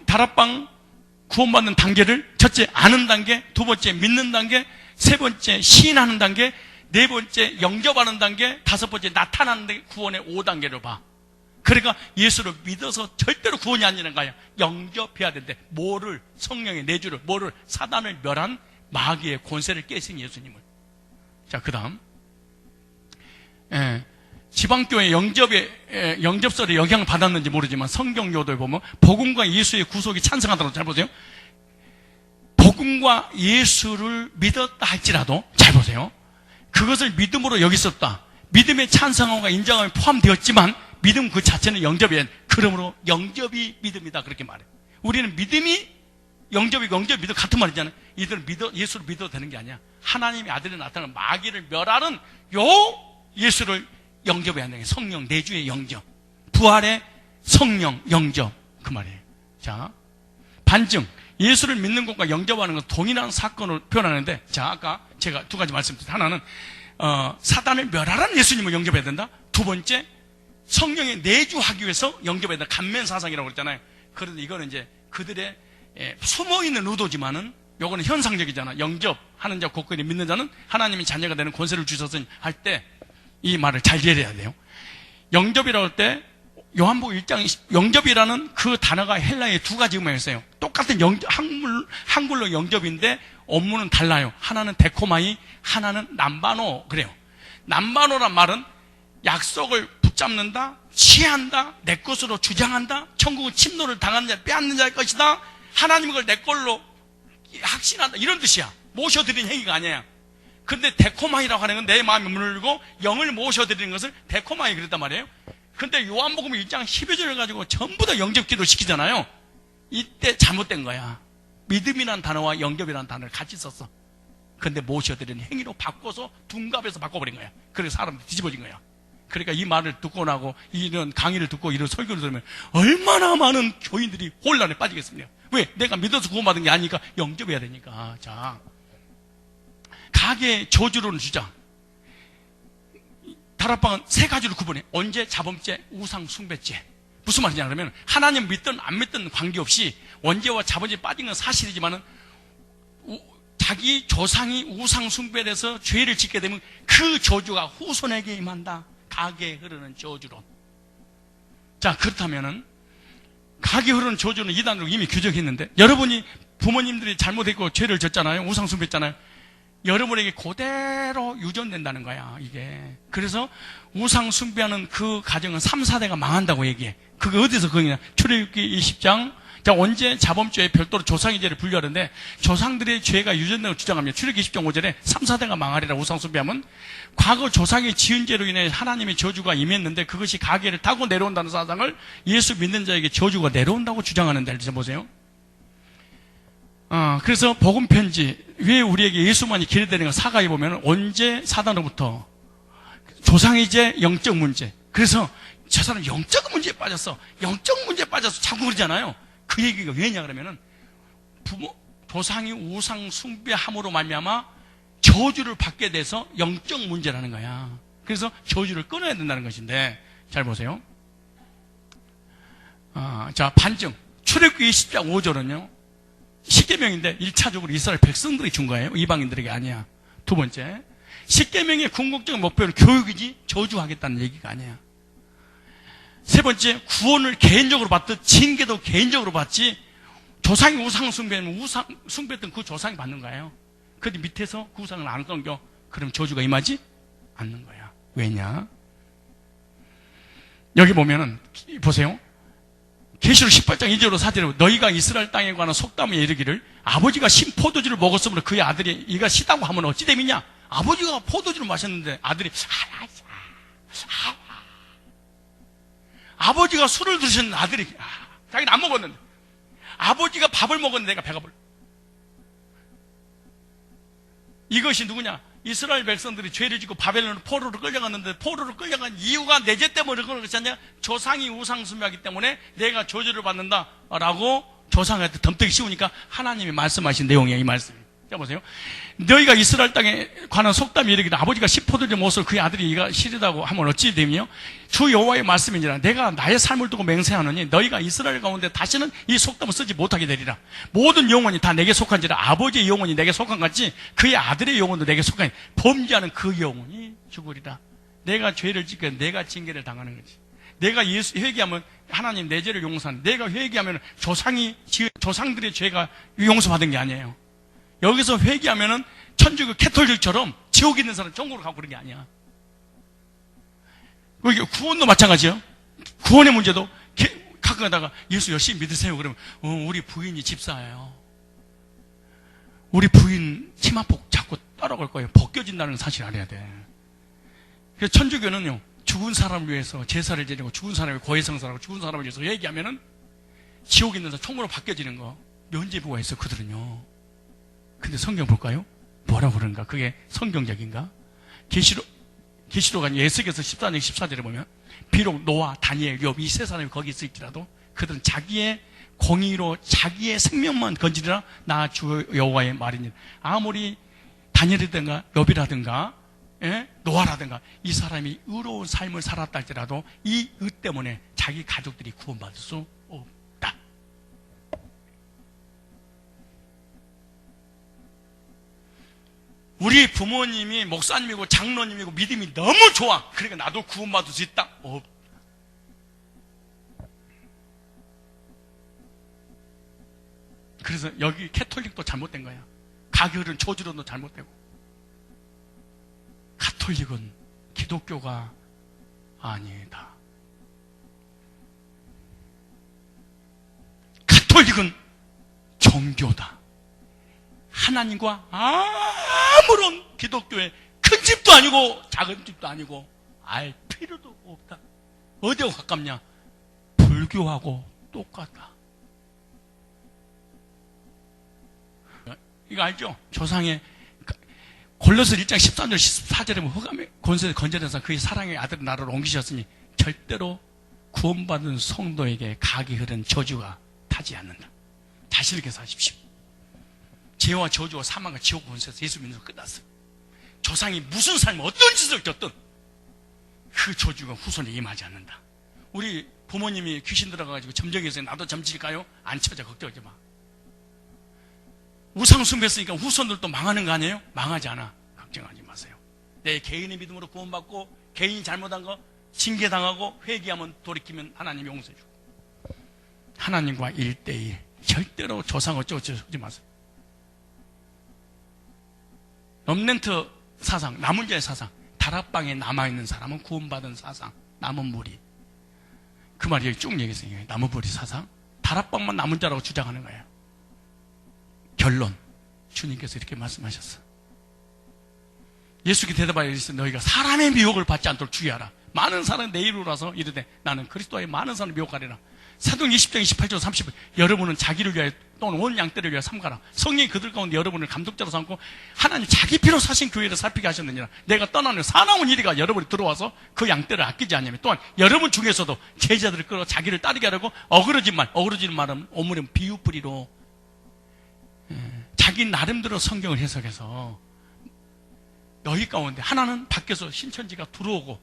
다락방 구원받는 단계를 첫째 아는 단계, 두 번째 믿는 단계, 세 번째 시인하는 단계, 네 번째 영접하는 단계, 다섯 번째 나타나는 단계, 구원의 5단계로 봐. 그러니까 예수를 믿어서 절대로 구원이 아니라는 거야. 영접해야 되는데 뭐를? 성령의 내주를, 뭐를? 사단을 멸한 마귀의 권세를 깨신 예수님을. 자, 그 다음 지방교회 영접설에 영향을 받았는지 모르지만 성경교도에 보면 복음과 예수의 구속이 찬성하더라도 잘 보세요. 복음과 예수를 믿었다 할지라도 잘 보세요. 그것을 믿음으로 여겼었다. 믿음의 찬성함과 인정함이 포함되었지만 믿음 그 자체는 영접이에요. 그러므로 영접이 믿음이다 그렇게 말해요. 우리는 믿음이 영접이고 영접이 믿음 같은 말이잖아요. 이들은 예수를 믿어도 되는 게 아니야. 하나님의 아들이 나타나는 마귀를 멸하는 요 예수를 영접해야 하는 게 성령 내주의 영접, 부활의 성령 영접 그 말이에요. 자, 반증, 예수를 믿는 것과 영접하는 건 동일한 사건을 표현하는데, 자, 아까 제가 두 가지 말씀드렸죠. 하나는 사단을 멸하라는 예수님을 영접해야 된다. 두 번째 성령에 내주하기 위해서 영접해야 된다. 감면사상이라고 그랬잖아요. 그런데 이거는 이제 그들의 숨어있는 의도지만은 요거는 현상적이잖아. 영접하는 자 곧그리 믿는 자는 하나님의 자녀가 되는 권세를 주셨으니 할 때 이 말을 잘 이해해야 돼요. 영접이라고 할 때 요한복음 1장 영접이라는 그 단어가 헬라의 두 가지 의미가 있어요. 똑같은 한글로 영접인데 어문은 달라요. 하나는 데코마이, 하나는 남바노 그래요. 남바노란 말은 약속을 붙잡는다, 취한다, 내 것으로 주장한다, 천국은 침노를 당하는 자, 빼앗는 자의 것이다, 하나님 그걸 내 걸로 확신한다 이런 뜻이야. 모셔드리는 행위가 아니야. 근데 데코마이라고 하는 건 내 마음의 문을 열고 영을 모셔드리는 것을 데코마이 그랬단 말이에요. 근데 요한복음 1장 12절을 가지고 전부 다 영접기도 시키잖아요. 이때 잘못된 거야. 믿음이라는 단어와 영접이라는 단어를 같이 썼어. 근데 모셔드리는 행위로 바꿔서 둔갑해서 바꿔버린 거야. 그래서 사람들이 뒤집어진 거야. 그러니까 이 말을 듣고 나고 이런 강의를 듣고 이런 설교를 들으면 얼마나 많은 교인들이 혼란에 빠지겠습니까? 왜? 내가 믿어서 구원받은 게 아니니까 영접해야 되니까. 자, 가게 저주로는 주장. 다락방은 세 가지로 구분해. 언제, 자범죄, 우상, 숭배죄. 무슨 말이냐 그러면 하나님 믿든 안 믿든 관계없이 원죄와 자범죄에 빠진 건 사실이지만은 자기 조상이 우상 숭배를 해서 죄를 짓게 되면 그 저주가 후손에게 임한다. 가게에 흐르는 저주론. 자, 그렇다면은 가게에 흐르는 저주는 이단으로 이미 규정했는데 여러분이 부모님들이 잘못했고 죄를 졌잖아요. 우상 숭배했잖아요. 여러분에게 그대로 유전된다는 거야, 이게. 그래서 우상 숭배하는 그 가정은 3, 4대가 망한다고 얘기해. 그게 어디서 그거냐? 출애굽기 20장. 자, 언제 자범죄에 별도로 조상의 죄를 분류하는데 조상들의 죄가 유전된다고 주장하면 출애굽기 20장 5절에 3, 4대가 망하리라 우상 숭배하면 과거 조상의 지은 죄로 인해 하나님의 저주가 임했는데 그것이 가게를 타고 내려온다는 사상을 예수 믿는 자에게 저주가 내려온다고 주장하는데 보세요. 그래서 복음 편지 왜 우리에게 예수만이 기대되는가 사가에 보면 언제 사단으로부터 조상의 죄, 영적 문제. 그래서 저 사람 영적 문제에 빠졌어. 영적 문제에 빠져서 자꾸 그러잖아요. 그 얘기가 왜냐 그러면은 조상이 우상 숭배함으로 말미암아 저주를 받게 돼서 영적 문제라는 거야. 그래서 저주를 끊어야 된다는 것인데 잘 보세요. 자, 반증. 출애굽기 20장 5절은요. 십계명인데 1차적으로 이스라엘 백성들이 준 거예요. 이방인들에게 아니야. 두 번째, 십계명의 궁극적인 목표는 교육이지 저주하겠다는 얘기가 아니야. 세 번째, 구원을 개인적으로 받듯 징계도 개인적으로 받지, 조상이 우상 숭배하면 우상 숭배했던 그 조상이 받는 거예요. 그런데 밑에서 그 우상을 안 끊겨. 그럼 저주가 임하지 않는 거야. 왜냐? 여기 보면은 보세요. 계시록 18장 2절로 4절에 너희가 이스라엘 땅에 관한 속담에 이르기를 아버지가 신 포도주를 먹었으므로 그의 아들이 이가 시다고 하면 어찌 됨이냐? 아버지가 포도주를 마셨는데 아들이 아버지가 술을 드셨는데 아들이 자기는 안 먹었는데, 아버지가 밥을 먹었는데 내가 배가 불러. 이것이 누구냐? 이스라엘 백성들이 죄를 짓고 바벨론으로 포로로 끌려갔는데, 포로로 끌려간 이유가 내 죄 때문에 그런 것이 아니라 조상이 우상 숭배하기 때문에 내가 저주를 받는다라고 조상한테 덤태기 씌우니까 하나님이 말씀하신 내용이에요. 이 말씀이. 자 보세요. 너희가 이스라엘 땅에 관한 속담이 이르기를 아버지가 시포도주 못을 그의 아들이 이가 시르다고 하면 어찌 되며 주 여호와의 말씀이니라. 내가 나의 삶을 두고 맹세하노니 너희가 이스라엘 가운데 다시는 이 속담을 쓰지 못하게 되리라. 모든 영혼이 다 내게 속한지라. 아버지의 영혼이 내게 속한 같이 그의 아들의 영혼도 내게 속하니 범죄하는 그 영혼이 죽으리라. 내가 죄를 짓고 내가 징계를 당하는 거지. 내가 예수 회개하면 하나님 내 죄를 용서하는, 내가 회개하면 조상들의 죄가 용서받은 게 아니에요. 여기서 회개하면은 천주교 캐톨릭처럼 지옥에 있는 사람 천국으로 가고 그런 게 아니야. 구원도 마찬가지예요. 구원의 문제도 가끔 가다가 예수 열심히 믿으세요. 그러면 우리 부인이 집사예요. 우리 부인 치마폭 자꾸 따라갈 거예요. 벗겨진다는 사실 알아야 돼. 그래서 천주교는요, 죽은 사람을 위해서 제사를 지내고 죽은 사람을 고해성사하고 죽은 사람을 위해서 회개하면은 지옥에 있는 사람 총으로 바뀌어지는 거 면죄부가 있어 그들은요. 근데 성경 볼까요? 뭐라고 그러는가? 그게 성경적인가? 계시록 아니 에스겔서 14장 14절에 보면 비록 노아, 다니엘, 욥 이 세 사람이 거기 있을지라도 그들은 자기의 공의로 자기의 생명만 건지리라. 나 주 여호와의 말이니. 아무리 다니엘이든가 욥이라든가 노아라든가 이 사람이 의로운 삶을 살았다 할지라도 이 의 때문에 자기 가족들이 구원받을 수 없다. 우리 부모님이 목사님이고 장로님이고 믿음이 너무 좋아. 그러니까 나도 구원받을 수 있다. 그래서 여기 캐톨릭도 잘못된 거야. 가결은 저주론도 잘못되고. 가톨릭은 기독교가 아니다. 가톨릭은 종교다. 하나님과 아무런 기독교의 큰 집도 아니고 작은 집도 아니고 알 필요도 없다. 어디하고 가깝냐? 불교하고 똑같다. 이거 알죠? 조상의 골로새 1장 13절 14절에 보면 흑암의 권세를 건져내서 그의 사랑의 아들의 나라로 옮기셨으니 절대로 구원받은 성도에게 각이 흐른 저주가 타지 않는다. 자신있게 사십시오. 죄와 저주와 사망과 지옥 권세에서 예수 믿는 거 끝났어요. 조상이 무슨 삶, 어떤 짓을 졌든 그 저주가 후손에 임하지 않는다. 우리 부모님이 귀신 들어가가지고 점쟁이에서 나도 점질까요? 안 쳐져. 걱정하지 마. 우상 숭배했으니까 후손들도 망하는 거 아니에요? 망하지 않아. 걱정하지 마세요. 내 개인의 믿음으로 구원받고 개인이 잘못한 거 징계당하고 회개하면 돌이키면 하나님이 용서해주고. 하나님과 1대1 절대로 조상 어쩌고저쩌고 하지 마세요. 럼넨트 사상, 남은 자의 사상, 다락방에 남아있는 사람은 구원받은 사상, 남은 무리. 그 말이 여기 쭉 얘기했어요. 남은 무리 사상, 다락방만 남은 자라고 주장하는 거예요. 결론, 주님께서 이렇게 말씀하셨어. 예수께 대답하여 이르시되 너희가 사람의 미혹을 받지 않도록 주의하라. 많은 사람이 내 이름으로 와서 이르되 나는 그리스도의 많은 사람을 미혹하리라. 사도행 20장 28절 30절 여러분은 자기를 위하여 또는 온 양떼를 위하여 삼가라. 성령이 그들 가운데 여러분을 감독자로 삼고 하나님 자기 피로 사신 교회를 살피게 하셨느니라. 내가 떠나는 사나운 이리가 여러분이 들어와서 그 양떼를 아끼지 않냐면 또한 여러분 중에서도 제자들을 끌어 자기를 따르게 하려고 어그러지는 말은 오물은 비유뿌리로 자기 나름대로 성경을 해석해서 너희 가운데 하나는 밖에서 신천지가 들어오고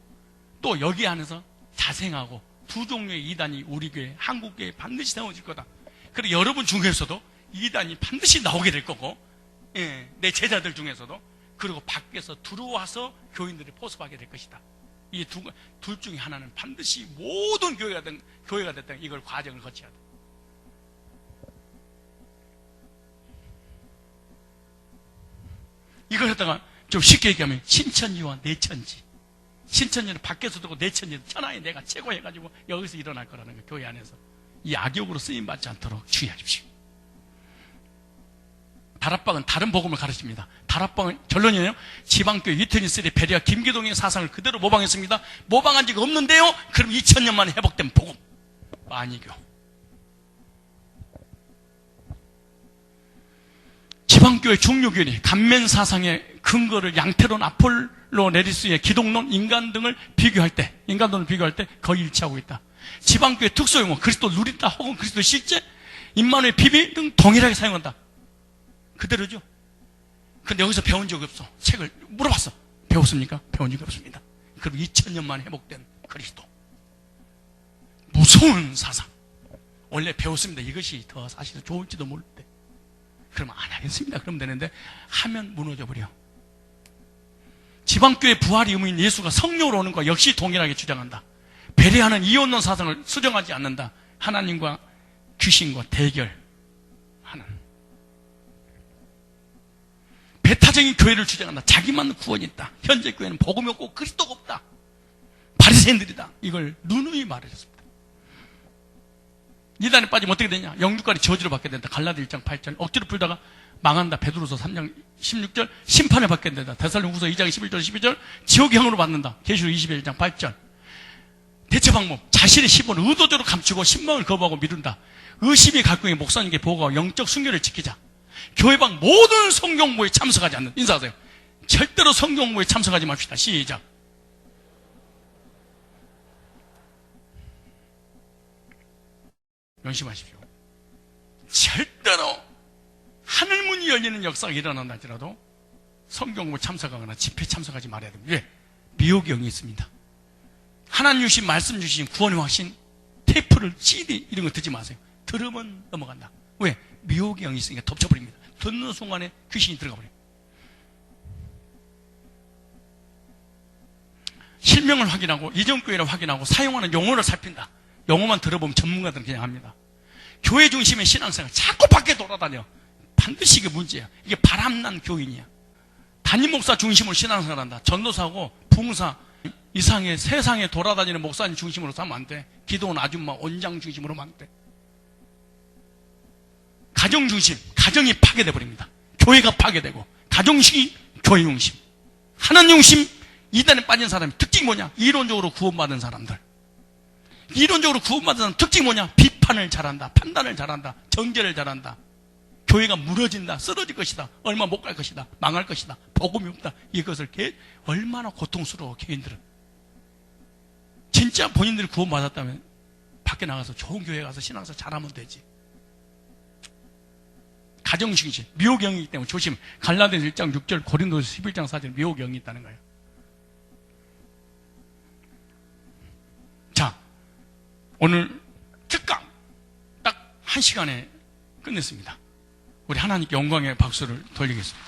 또 여기 안에서 자생하고 두 종류의 이단이 우리 교회, 한국 교회에 반드시 세워질 거다. 그리고 여러분 중에서도 이단이 반드시 나오게 될 거고, 내 제자들 중에서도 그리고 밖에서 들어와서 교인들이 포섭하게 될 것이다. 이 둘 중에 하나는 반드시 모든 교회가 됐든 이걸 과정을 거쳐야 돼. 이걸 하다가 좀 쉽게 얘기하면 신천지와 내천지. 신천지는 밖에서 두고 내천지는 천하의 내가 최고 해가지고 여기서 일어날 거라는 거예요. 교회 안에서. 이 악역으로 쓰임받지 않도록 주의하십시오. 다락방은 다른 복음을 가르칩니다. 다락방은 결론이에요. 지방교회 위트니스의 베리아 김기동의 사상을 그대로 모방했습니다. 모방한 적이 없는데요. 그럼 2000년 만에 회복된 복음. 만이교. 지방교회 중류교인이 간면 사상의 근거를 양태론, 아폴로 네리스의 기독론, 인간론을 비교할 때 거의 일치하고 있다. 지방교회 특수용어, 그리스도 누린다 혹은 그리스도 실제, 임마누엘 비밀 등 동일하게 사용한다. 그대로죠. 근데 여기서 배운 적이 없어. 책을 물어봤어. 배웠습니까? 배운 적이 없습니다. 그럼 2000년 만에 회복된 그리스도. 무서운 사상. 원래 배웠습니다. 이것이 더 사실 좋을지도 모를 때. 그러면 안 하겠습니다. 그러면 되는데 하면 무너져 버려. 지방교회 부활의 의미인 예수가 성령으로 오는 것과 역시 동일하게 주장한다. 배려하는 이혼론 사상을 수정하지 않는다. 하나님과 귀신과 대결하는. 배타적인 교회를 주장한다. 자기만 구원이 있다. 현재 교회는 복음이 없고 그리스도가 없다. 바리새인들이다. 이걸 누누이 말하셨습니다. 이단에 빠지면 어떻게 되냐? 영육간이 저주를 받게 된다. 갈라디 1장 8절. 억지로 풀다가 망한다. 베드로서 3장 16절. 심판을 받게 된다. 데살로니가후서 2장 11절 12절. 지옥형으로 받는다. 계시록 21장 8절. 대처 방법. 자신의 신분을 의도적으로 감추고 신망을 거부하고 미룬다. 의심이 갈등의 목사님께 보고하고 영적 순결을 지키자. 교회방 모든 성경부에 참석하지 않는. 인사하세요. 절대로 성경부에 참석하지 맙시다. 시작. 명심하십시오. 절대로 하늘문이 열리는 역사가 일어난다 할지라도 성경부 참석하거나 집회 참석하지 말아야 됩니다. 왜? 미혹의 영이 있습니다. 하나님 주신 말씀 주신 구원의 확신, 테이프를 CD 이런 거 듣지 마세요. 들으면 넘어간다. 왜? 미혹의 영이 있으니까 덮쳐버립니다. 듣는 순간에 귀신이 들어가 버려요. 실명을 확인하고 이전교회를 확인하고 사용하는 용어를 살핀다. 용어만 들어보면 전문가들은 그냥 합니다. 교회 중심의 신앙생활 자꾸 밖에 돌아다녀. 반드시 이게 문제야. 이게 바람난 교인이야. 담임 목사 중심으로 신앙생활한다. 전도사고 부흥사 이상의 세상에 돌아다니는 목사님 중심으로 삼으면 안 돼. 기도원 아줌마 원장 중심으로 하면 안 돼. 가정 중심, 가정이 파괴돼 버립니다. 교회가 파괴되고 가정식이 교회 중심, 하나님 중심. 이단에 빠진 사람의 특징이 뭐냐? 이론적으로 구원받은 사람들. 이론적으로 구원받은 사람 특징이 뭐냐? 비판을 잘한다, 판단을 잘한다, 정죄를 잘한다. 교회가 무너진다, 쓰러질 것이다, 얼마 못 갈 것이다, 망할 것이다, 복음이 없다. 이것을 얼마나 고통스러워. 교인들은 진짜 본인들이 구원받았다면 밖에 나가서 좋은 교회 가서 신앙생활 잘하면 되지. 가정식이지. 미혹영이기 때문에 조심. 갈라디아서 1장 6절, 고린도서 11장 4절 미혹영이 있다는 거예요. 자, 오늘 특강 딱 1시간에 끝냈습니다. 우리 하나님께 영광의 박수를 돌리겠습니다.